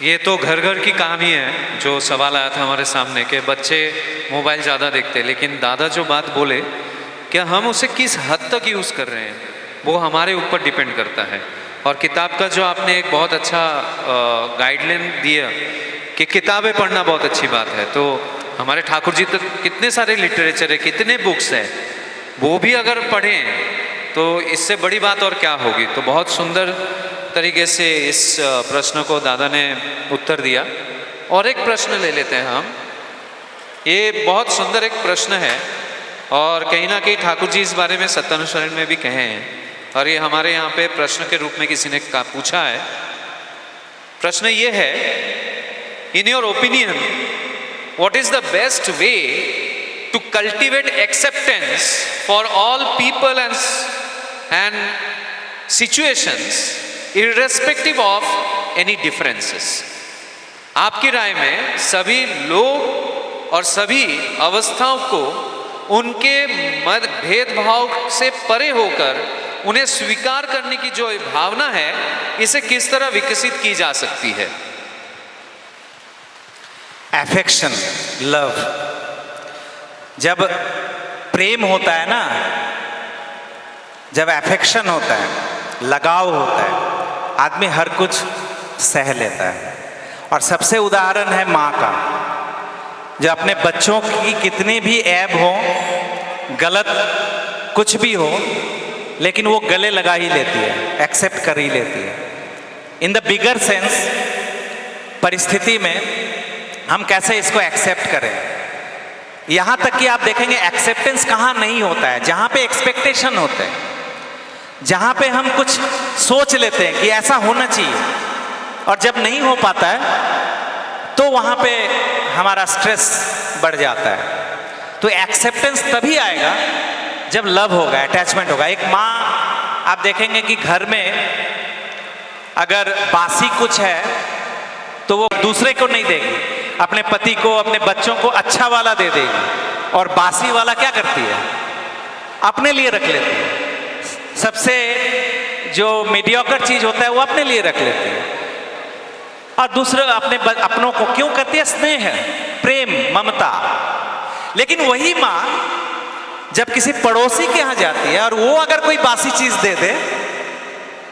B: ये तो घर घर की कहानी है जो सवाल आया था हमारे सामने कि बच्चे मोबाइल ज़्यादा देखते हैं, लेकिन दादा जो बात बोले, क्या हम उसे किस हद तक यूज़ कर रहे हैं वो हमारे ऊपर डिपेंड करता है। और किताब का जो आपने एक बहुत अच्छा गाइडलाइन दिया कि किताबें पढ़ना बहुत अच्छी बात है, तो हमारे ठाकुर जी तक कितने सारे लिटरेचर है, कितने बुक्स हैं, वो भी अगर पढ़ें तो इससे बड़ी बात और क्या होगी। तो बहुत सुंदर तरीके से इस प्रश्न को दादा ने उत्तर दिया। और एक प्रश्न ले लेते हैं हम। ये बहुत सुंदर एक प्रश्न है और कहीं ना कहीं ठाकुर जी इस बारे में सत्यानुसरण में भी कहे हैं, और ये हमारे यहाँ पे प्रश्न के रूप में किसी ने पूछा है। प्रश्न ये है, in your opinion what is the best way to cultivate acceptance for all people and situations irrespective of any differences. आपकी राय में सभी लोग और सभी अवस्थाओं को उनके भेदभाव से परे होकर उन्हें स्वीकार करने की जो भावना है, इसे किस तरह विकसित की जा सकती है।
C: एफेक्शन, लव, जब प्रेम होता है ना, जब एफेक्शन होता है, लगाव होता है, आदमी हर कुछ सह लेता है। और सबसे उदाहरण है माँ का, जो अपने बच्चों की कितने भी ऐब हो, गलत कुछ भी हो, लेकिन वो गले लगा ही लेती है, एक्सेप्ट कर ही लेती है। इन द बिगर सेंस, परिस्थिति में हम कैसे इसको एक्सेप्ट करें। यहाँ तक कि आप देखेंगे एक्सेप्टेंस कहाँ नहीं होता है, जहाँ पे एक्सपेक्टेशन होते हैं, जहाँ पे हम कुछ सोच लेते हैं कि ऐसा होना चाहिए, और जब नहीं हो पाता है तो वहाँ पे हमारा स्ट्रेस बढ़ जाता है। तो एक्सेप्टेंस तभी आएगा जब लव होगा, अटैचमेंट होगा। एक माँ आप देखेंगे कि घर में अगर बासी कुछ है तो वो दूसरे को नहीं देगी, अपने पति को, अपने बच्चों को अच्छा वाला दे देगी, और बासी वाला क्या करती है, अपने लिए रख लेती है। सबसे जो मीडियोकर चीज होता है वो अपने लिए रख लेती है, और दूसरे अपनों को क्यों करती है, स्नेह, प्रेम, ममता। लेकिन वही माँ जब किसी पड़ोसी के यहाँ जाती है और वो अगर कोई बासी चीज दे दे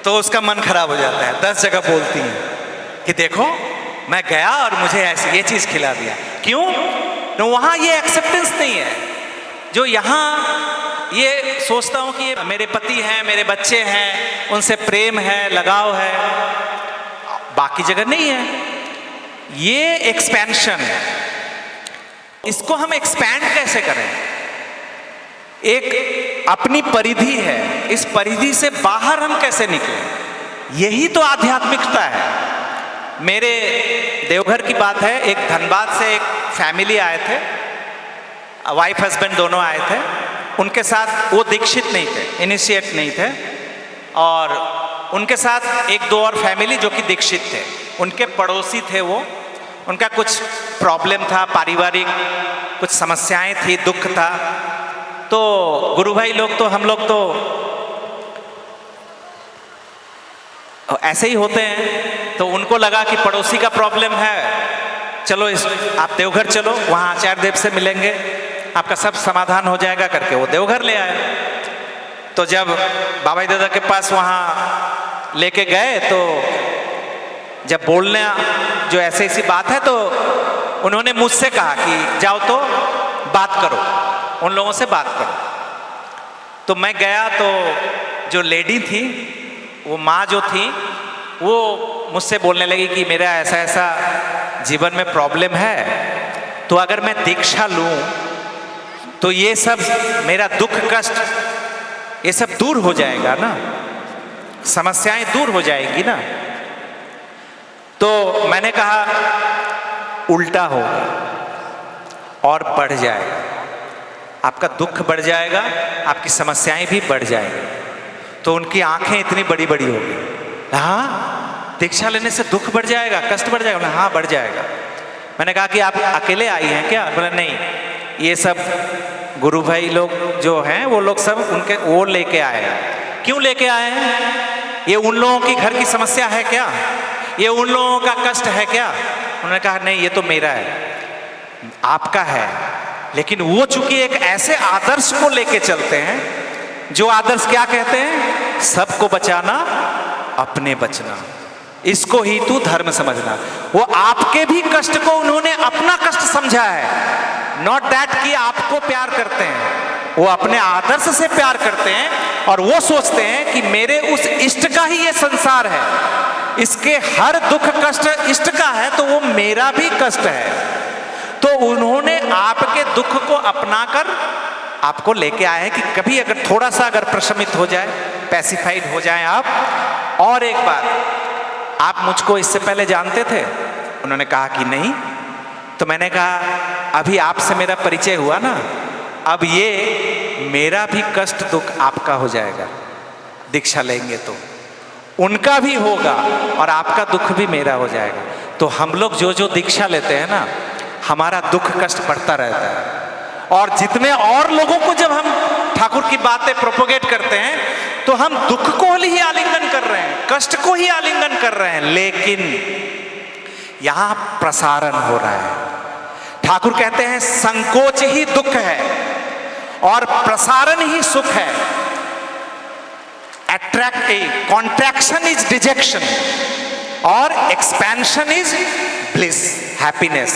C: तो उसका मन खराब हो जाता है, 10 जगह बोलती है कि देखो मैं गया और मुझे ऐसी ये चीज खिला दिया। क्यों? तो वहां ये एक्सेप्टेंस नहीं है। जो यहाँ ये सोचता हूं कि ये मेरे पति हैं, मेरे बच्चे हैं, उनसे प्रेम है, लगाव है, बाकी जगह नहीं है। ये एक्सपेंशन, इसको हम एक्सपैंड कैसे करें? एक अपनी परिधि है, इस परिधि से बाहर हम कैसे निकलें? यही तो आध्यात्मिकता है। मेरे देवघर की बात है, एक धनबाद से एक फैमिली आए थे, वाइफ हस्बैंड दोनों आए थे। उनके साथ वो दीक्षित नहीं थे, इनिशिएट नहीं थे, और उनके साथ एक दो और फैमिली जो कि दीक्षित थे, उनके पड़ोसी थे वो। उनका कुछ प्रॉब्लम था, पारिवारिक कुछ समस्याएं थी, दुख था। तो गुरु भाई लोग तो, हम लोग तो ऐसे ही होते हैं। तो उनको लगा कि पड़ोसी का प्रॉब्लम है, चलो आप देवघर चलो, वहाँ आचार्य देव से मिलेंगे, आपका सब समाधान हो जाएगा करके वो देवघर ले आए। तो जब बाबा दादा के पास वहाँ लेके गए तो जब बोलने जो ऐसी ऐसी बात है, तो उन्होंने मुझसे कहा कि जाओ तो बात करो, उन लोगों से बात करो। तो मैं गया तो जो लेडी थी, वो माँ जो थी, वो मुझसे बोलने लगी कि मेरा ऐसा ऐसा जीवन में प्रॉब्लम है, तो अगर मैं दीक्षा लूं तो ये सब मेरा दुख कष्ट ये सब दूर हो जाएगा ना, समस्याएं दूर हो जाएंगी ना। तो मैंने कहा उल्टा होगा और बढ़ जाएगा, आपका दुख बढ़ जाएगा, आपकी समस्याएं भी बढ़ जाएंगी। तो उनकी आंखें इतनी बड़ी बड़ी हो गई। हाँ, दीक्षा लेने से दुख बढ़ जाएगा, कष्ट बढ़ जाएगा? हाँ बढ़ जाएगा। मैंने कहा कि आप अकेले आई हैं क्या? बोला नहीं, ये सब गुरु भाई लोग जो हैं वो लोग सब उनके वो लेके आए हैं। क्यों लेके आए हैं? ये उन लोगों की घर की समस्या है क्या? ये उन लोगों का कष्ट है क्या? उन्होंने कहा नहीं, ये तो मेरा है, आपका है। लेकिन वो चूंकि एक ऐसे आदर्श को लेके चलते हैं, जो आदर्श क्या कहते हैं? सबको बचाना, अपने बचना, इसको ही तू धर्म समझना। वो आपके भी कष्ट को उन्होंने अपना कष्ट समझा है, नॉट दैट कि आपको प्यार करते हैं, वो अपने आदर्श से प्यार करते हैं और वो सोचते हैं कि मेरे उस इष्ट का ही ये संसार है, इसके हर दुख कष्ट इष्ट का है, तो वो मेरा भी कष्ट है। तो उन्होंने आपके दुख को अपनाकर आपको लेके आए हैं कि कभी अगर थोड़ा सा अगर प्रशमित हो जाए, पैसिफाइड हो जाए आप। और एक बात, आप मुझको इससे पहले जानते थे? उन्होंने कहा कि नहीं। तो मैंने कहा अभी आपसे मेरा परिचय हुआ ना, अब ये मेरा भी कष्ट दुख आपका हो जाएगा, दीक्षा लेंगे तो उनका भी होगा और आपका दुख भी मेरा हो जाएगा। तो हम लोग जो जो दीक्षा लेते हैं ना, हमारा दुख कष्ट बढ़ता रहता है। और जितने और लोगों को जब हम ठाकुर की बातें प्रोपोगेट करते हैं, तो हम दुख को ही आलिंगन कर रहे हैं, कष्ट को ही आलिंगन कर रहे हैं, लेकिन यहां प्रसारण हो रहा है। ठाकुर कहते हैं संकोच ही दुख है और प्रसारण ही सुख है। कॉन्ट्रैक्शन इज डिजेक्शन और एक्सपेंशन इज ब्लिस, हैप्पीनेस।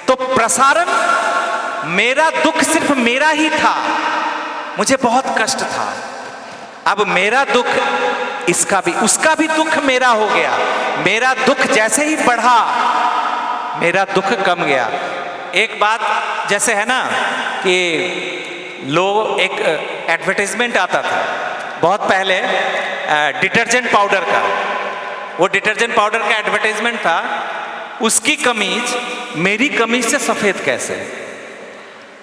C: तो प्रसारण, मेरा दुख सिर्फ मेरा ही था, मुझे बहुत कष्ट था, अब मेरा दुख इसका भी, उसका भी दुख मेरा हो गया। मेरा दुख जैसे ही बढ़ा, मेरा दुख कम गया। एक बात जैसे है ना कि लोग, एक एडवर्टाइजमेंट आता था बहुत पहले डिटर्जेंट पाउडर का, वो डिटर्जेंट पाउडर का एडवर्टाइजमेंट था, उसकी कमीज मेरी कमीज से सफेद कैसे?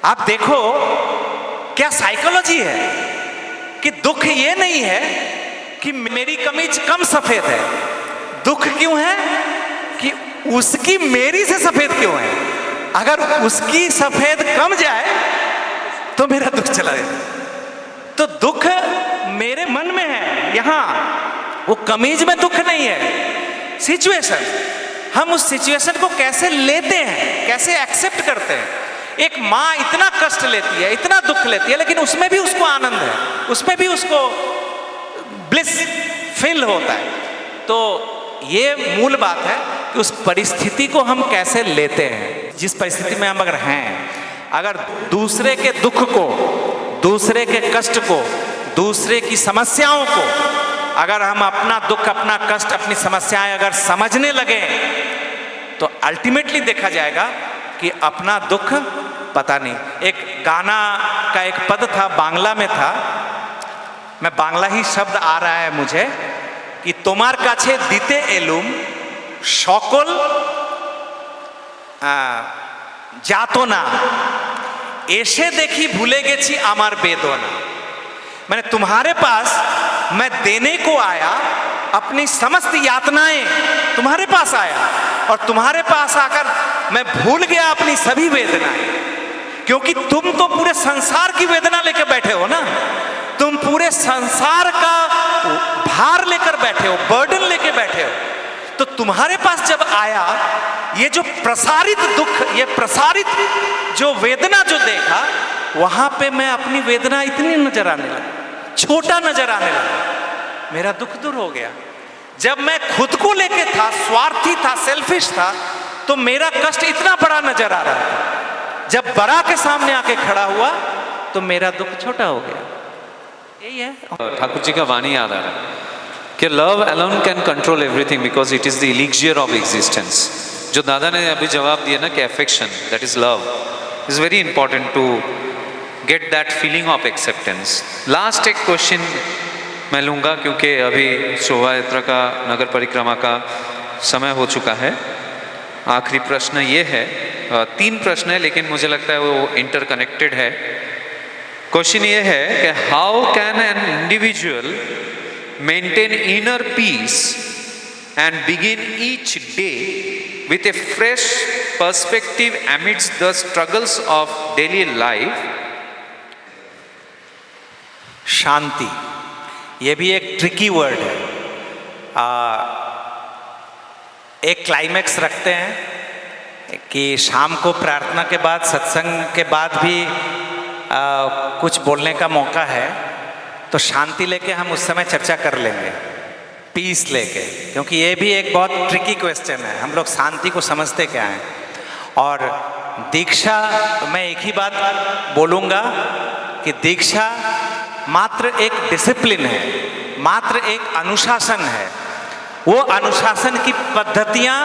C: आप देखो क्या साइकोलॉजी है कि दुख ये नहीं है कि मेरी कमीज कम सफेद है, दुख क्यों है कि उसकी मेरी से सफेद क्यों है। अगर उसकी सफेद कम जाए तो मेरा दुख चला जाए। तो दुख मेरे मन में है, यहां वो कमीज में दुख नहीं है, सिचुएशन। हम उस सिचुएशन को कैसे लेते हैं, कैसे एक्सेप्ट करते हैं। एक माँ इतना कष्ट लेती है, इतना दुख लेती है, लेकिन उसमें भी उसको आनंद है, उसमें भी उसको ब्लिस फील होता है। तो ये मूल बात है कि उस परिस्थिति को हम कैसे लेते हैं, जिस परिस्थिति में हम अगर हैं। अगर दूसरे के दुख को, दूसरे के कष्ट को, दूसरे की समस्याओं को अगर हम अपना दुख, अपना कष्ट, अपनी समस्याएं अगर समझने लगे, तो अल्टीमेटली देखा जाएगा कि अपना दुख पता नहीं। एक गाना का एक पद था, बांग्ला में था, मैं बांग्ला ही शब्द आ रहा है मुझे, कि তোমার কাছে দিতে এলুম সকল যাতনা, এসে দেখি ভুলে গেছি আমার বেদনা। मैंने तुम्हारे पास मैं देने को आया, अपनी समस्त यातनाएं तुम्हारे पास आया, और तुम्हारे पास आकर मैं भूल गया अपनी सभी वेदनाएं। क्योंकि तुम तो पूरे संसार की वेदना लेकर बैठे हो ना, तुम पूरे संसार का भार लेकर बैठे हो, बर्डन लेकर बैठे हो। तो तुम्हारे पास जब आया, ये जो प्रसारित दुख, ये प्रसारित जो वेदना जो देखा, वहां पे मैं अपनी वेदना इतनी नजर आने लगा, छोटा नजर आने लगा, मेरा दुख दूर हो गया। जब मैं खुद को लेके था, स्वार्थी था, सेल्फिश था, तो मेरा कष्ट इतना बड़ा नजर आ रहा था। जब बड़ा के सामने आके खड़ा हुआ तो मेरा दुख छोटा हो गया। यही है।
B: ठाकुर जी का वाणी याद आ रहा है। कि love alone can control everything because it is the elixir of existence. जो दादा ने अभी जवाब दिया ना कि affection that is love is very important to get that feeling of acceptance. Last एक क्वेश्चन मैं लूँगा क्योंकि अभी शोभा यात्रा का नगर परिक्रमा का समय हो चुका है। आखिरी प्रश्न ये है, 3 प्रश्न है लेकिन मुझे लगता है वो इंटरकनेक्टेड है। क्वेश्चन ये है कि how can an individual maintain inner peace and begin each day with a fresh perspective amidst the struggles of daily life?
C: शांति, ये भी एक ट्रिकी वर्ड है। एक क्लाइमेक्स रखते हैं कि शाम को प्रार्थना के बाद, सत्संग के बाद भी कुछ बोलने का मौका है, तो शांति लेके हम उस समय चर्चा कर लेंगे, पीस लेके, क्योंकि ये भी एक बहुत ट्रिकी क्वेश्चन है। हम लोग शांति को समझते क्या हैं। और दीक्षा, मैं एक ही बात बोलूँगा कि दीक्षा मात्र एक डिसिप्लिन है, मात्र एक अनुशासन है। वो अनुशासन की पद्धतियाँ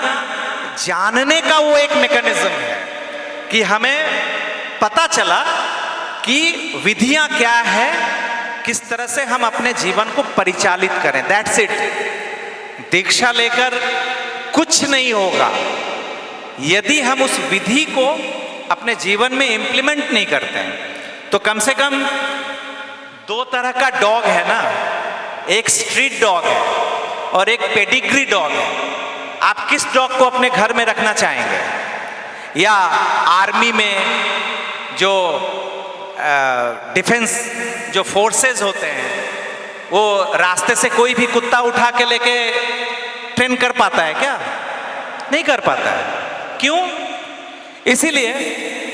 C: जानने का वो एक मैकेनिज्म है कि हमें पता चला कि विधियाँ क्या है, किस तरह से हम अपने जीवन को परिचालित करें। That's it. दीक्षा लेकर कुछ नहीं होगा यदि हम उस विधि को अपने जीवन में इंप्लीमेंट नहीं करते हैं। तो कम से कम 2 तरह का डॉग है ना, एक स्ट्रीट डॉग है और एक पेडिग्री डॉग है। आप किस डॉग को अपने घर में रखना चाहेंगे? या आर्मी में जो डिफेंस जो फोर्सेस होते हैं, वो रास्ते से कोई भी कुत्ता उठा के लेके ट्रेन कर पाता है क्या? नहीं कर पाता है। क्यों? इसीलिए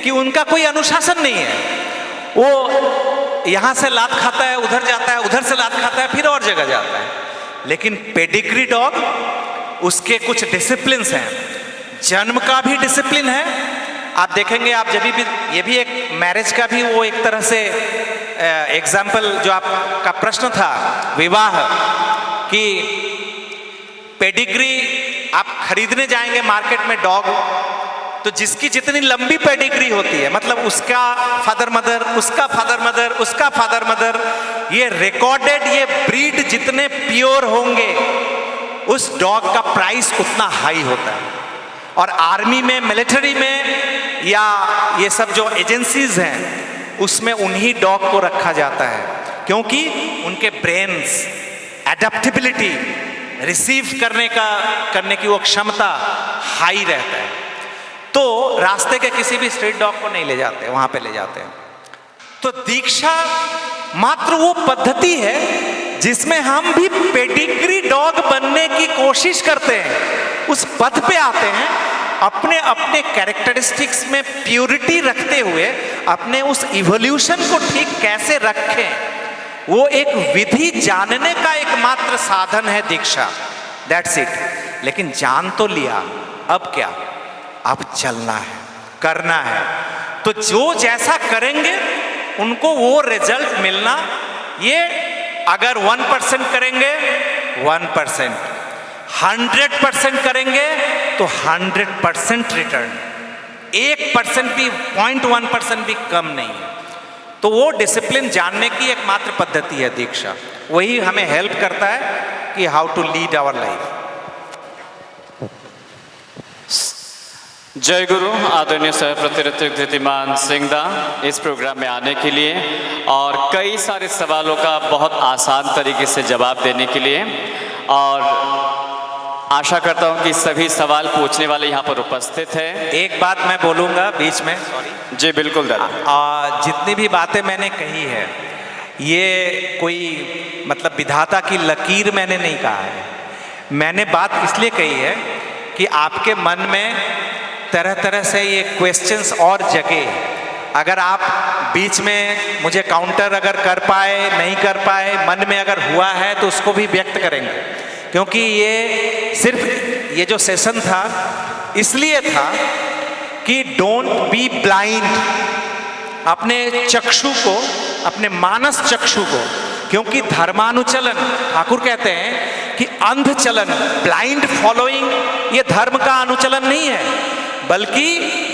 C: कि उनका कोई अनुशासन नहीं है। वो यहाँ से लात खाता है, उधर जाता है, उधर से लात खाता है, फिर और जगह जाता है। लेकिन पेडिग्री डॉग, उसके कुछ डिसिप्लिन्स हैं। जन्म का भी डिसिप्लिन है। आप देखेंगे, आप जब भी, ये भी एक मैरिज का भी वो एक तरह से एग्जाम्पल, जो आपका प्रश्न था विवाह कि पेडिग्री आप खरीदने जाएंगे मार्केट में डॉग, तो जिसकी जितनी लंबी पेडिग्री होती है, मतलब उसका फादर मदर, उसका फादर मदर, उसका फादर मदर, ये रिकॉर्डेड, ये ब्रीड जितने प्योर होंगे, उस डॉग का प्राइस उतना हाई होता है। और आर्मी में, मिलिट्री में, या ये सब जो एजेंसीज हैं, उसमें उन्हीं डॉग को रखा जाता है, क्योंकि उनके ब्रेन्स, एडेप्टेबिलिटी, रिसीव करने की वो क्षमता हाई रहता है। तो रास्ते के किसी भी स्ट्रीट डॉग को नहीं ले जाते, वहां पे ले जाते हैं। तो दीक्षा मात्र वो पद्धति है जिसमें हम भी पेडिग्री डॉग बनने की कोशिश करते हैं, उस पथ पे आते हैं, अपने अपने कैरेक्टरिस्टिक्स में प्योरिटी रखते हुए अपने उस इवोल्यूशन को ठीक कैसे रखें, वो एक विधि जानने का एकमात्र साधन है दीक्षा। That's it. लेकिन जान तो लिया, अब क्या? अब चलना है, करना है। तो जो जैसा करेंगे उनको वो रिजल्ट मिलना। ये अगर 1% करेंगे 1%, 100% करेंगे तो 100% रिटर्न। 1% भी, 0.1% भी कम नहीं है। तो वो डिसिप्लिन जानने की एकमात्र पद्धति है दीक्षा। वही हमें हेल्प करता है कि how to lead our life.
A: जय गुरु। आदरणीय सह प्रतिनिधि धृतिमान सिंहदा इस प्रोग्राम में आने के लिए और कई सारे सवालों का बहुत आसान तरीके से जवाब देने के लिए, और आशा करता हूं कि सभी सवाल पूछने वाले यहाँ पर उपस्थित हैं।
C: एक बात मैं बोलूँगा बीच में, सॉरी।
A: जी बिल्कुल दादा।
C: जितनी भी बातें मैंने कही है, ये कोई मतलब विधाता की लकीर मैंने नहीं कहा है। मैंने बात इसलिए कही है कि आपके मन में तरह तरह से ये क्वेश्चंस और जगे। अगर आप बीच में मुझे काउंटर अगर कर पाए, नहीं कर पाए, मन में अगर हुआ है तो उसको भी व्यक्त करेंगे। क्योंकि ये सिर्फ ये जो सेशन था इसलिए था कि डोंट बी ब्लाइंड, अपने चक्षु को, अपने मानस चक्षु को, क्योंकि धर्मानुचलन, ठाकुर कहते हैं कि अंध चलन, ब्लाइंड फॉलोइंग, ये धर्म का अनुचलन नहीं है, बल्कि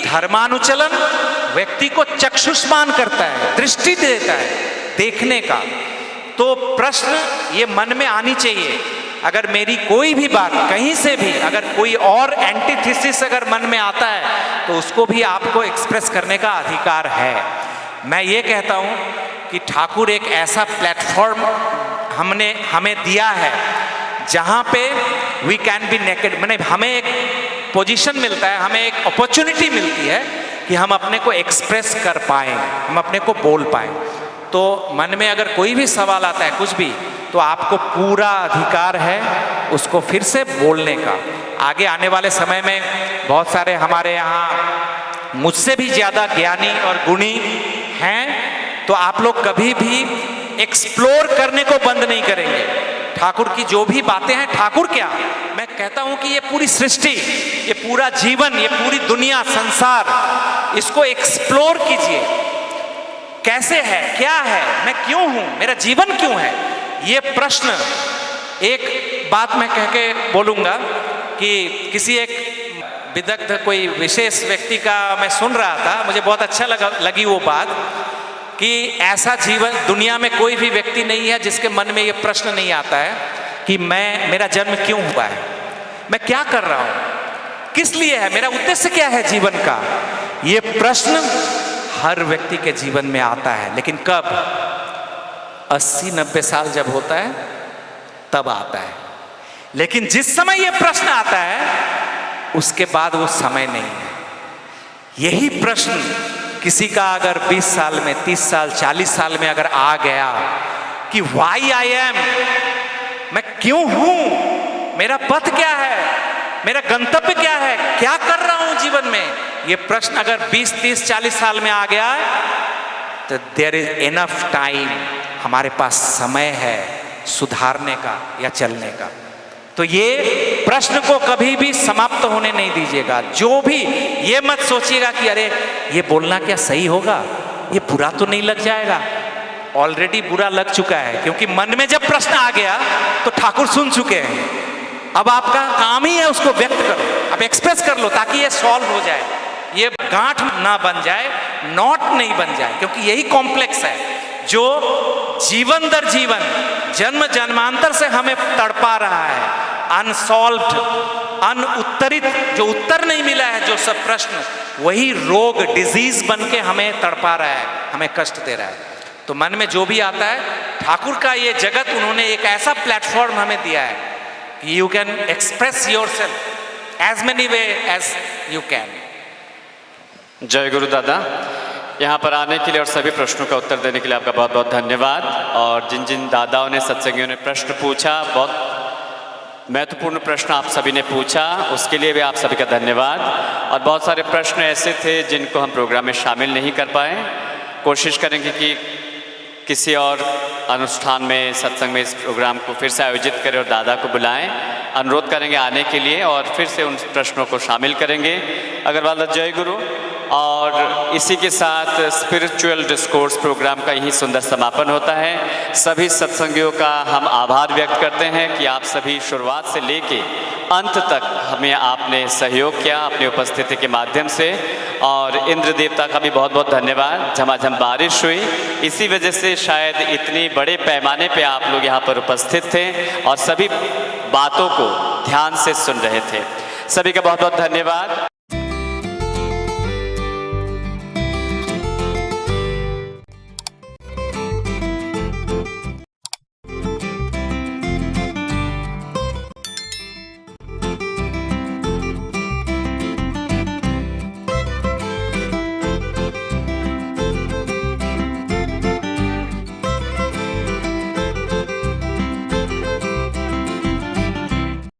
C: धर्मानुचलन व्यक्ति को चक्षुष्मान करता है, दृष्टि देता है देखने का। तो प्रश्न ये मन में आनी चाहिए। अगर मेरी कोई भी बात कहीं से भी अगर कोई और एंटीथेसिस अगर मन में आता है तो उसको भी आपको एक्सप्रेस करने का अधिकार है। मैं ये कहता हूँ कि ठाकुर एक ऐसा प्लेटफॉर्म हमें दिया है जहाँ पे वी कैन बी नेकेड, मैंने हमें एक पोजीशन मिलता है, हमें एक अपॉर्चुनिटी मिलती है कि हम अपने को एक्सप्रेस कर पाएँ, हम अपने को बोल पाएँ। तो मन में अगर कोई भी सवाल आता है कुछ भी, तो आपको पूरा अधिकार है उसको फिर से बोलने का। आगे आने वाले समय में बहुत सारे हमारे यहाँ मुझसे भी ज़्यादा ज्ञानी और गुणी हैं, तो आप लोग कभी भी एक्सप्लोर करने को बंद नहीं करेंगे। ठाकुर की जो भी बातें हैं, ठाकुर क्या, मैं कहता हूँ कि ये पूरी सृष्टि, ये पूरा जीवन, ये पूरी दुनिया, संसार, इसको एक्सप्लोर कीजिए। कैसे है, क्या है, मैं क्यों हूँ, मेरा जीवन क्यों है, ये प्रश्न। एक बात मैं कह के बोलूँगा कि किसी एक विदग्ध कोई विशेष व्यक्ति का मैं सुन रहा था, मुझे बहुत अच्छा लगी वो बात कि ऐसा जीवन दुनिया में कोई भी व्यक्ति नहीं है जिसके मन में ये प्रश्न नहीं आता है कि मेरा जन्म क्यों हुआ है, मैं क्या कर रहा हूँ, किस लिए है, मेरा उद्देश्य क्या है जीवन का। ये प्रश्न हर व्यक्ति के जीवन में आता है, लेकिन कब, 80-90 साल जब होता है तब आता है। लेकिन जिस समय ये प्रश्न आता है उसके बाद वो समय नहीं है। यही प्रश्न किसी का अगर 20 साल में, 30 साल, 40 साल में अगर आ गया कि वाई आई एम, मैं क्यों हूं, मेरा पथ क्या है, मेरा गंतव्य क्या है, क्या कर रहा हूं जीवन में, ये प्रश्न अगर 20, 30, 40 साल में आ गया तो देयर इज इनफ टाइम, हमारे पास समय है सुधारने का या चलने का। तो ये प्रश्न को कभी भी समाप्त होने नहीं दीजिएगा। जो भी ये मत सोचिएगा कि अरे ये बोलना क्या सही होगा, ये बुरा तो नहीं लग जाएगा। ऑलरेडी बुरा लग चुका है, क्योंकि मन में जब प्रश्न आ गया तो ठाकुर सुन चुके हैं। अब आपका काम ही है उसको व्यक्त करो, अब एक्सप्रेस कर लो ताकि ये सॉल्व हो जाए, ये गांठ ना बन जाए, नॉट नहीं बन जाए, क्योंकि यही कॉम्प्लेक्स है जो जीवन दर जीवन, जन्म जन्मांतर से हमें तड़पा रहा है। अनसॉल्व्ड, अनुत्तरित, जो उत्तर नहीं मिला है, जो सब प्रश्न, वही रोग, डिजीज बन के हमें तड़पा रहा है, हमें कष्ट दे रहा है। तो मन में जो भी आता है, ठाकुर का ये जगत, उन्होंने एक ऐसा प्लेटफॉर्म हमें दिया है कि you can express yourself as many way as you can.
A: जय गुरु दादा। यहाँ पर आने के लिए और सभी प्रश्नों का उत्तर देने के लिए आपका बहुत बहुत धन्यवाद। और जिन जिन दादाओं ने, सत्संगियों ने प्रश्न पूछा, बहुत महत्वपूर्ण प्रश्न आप सभी ने पूछा, उसके लिए भी आप सभी का धन्यवाद। और बहुत सारे प्रश्न ऐसे थे जिनको हम प्रोग्राम में शामिल नहीं कर पाए। कोशिश करेंगे कि किसी और अनुष्ठान में, सत्संग में इस प्रोग्राम को फिर से आयोजित करें और दादा को बुलाएं, अनुरोध करेंगे आने के लिए और फिर से उन प्रश्नों को शामिल करेंगे। अग्रवाल जय गुरु। और इसी के साथ स्पिरिचुअल डिस्कोर्स प्रोग्राम का यही सुंदर समापन होता है। सभी सत्संगियों का हम आभार व्यक्त करते हैं कि आप सभी शुरुआत से लेके अंत तक हमें आपने सहयोग किया अपनी उपस्थिति के माध्यम से। और इंद्र देवता का भी बहुत बहुत धन्यवाद। झमाझम बारिश हुई, इसी वजह से शायद इतनी बड़े पैमाने पे आप लोग यहाँ पर उपस्थित थे और सभी बातों को ध्यान से सुन रहे थे। सभी का बहुत बहुत धन्यवाद।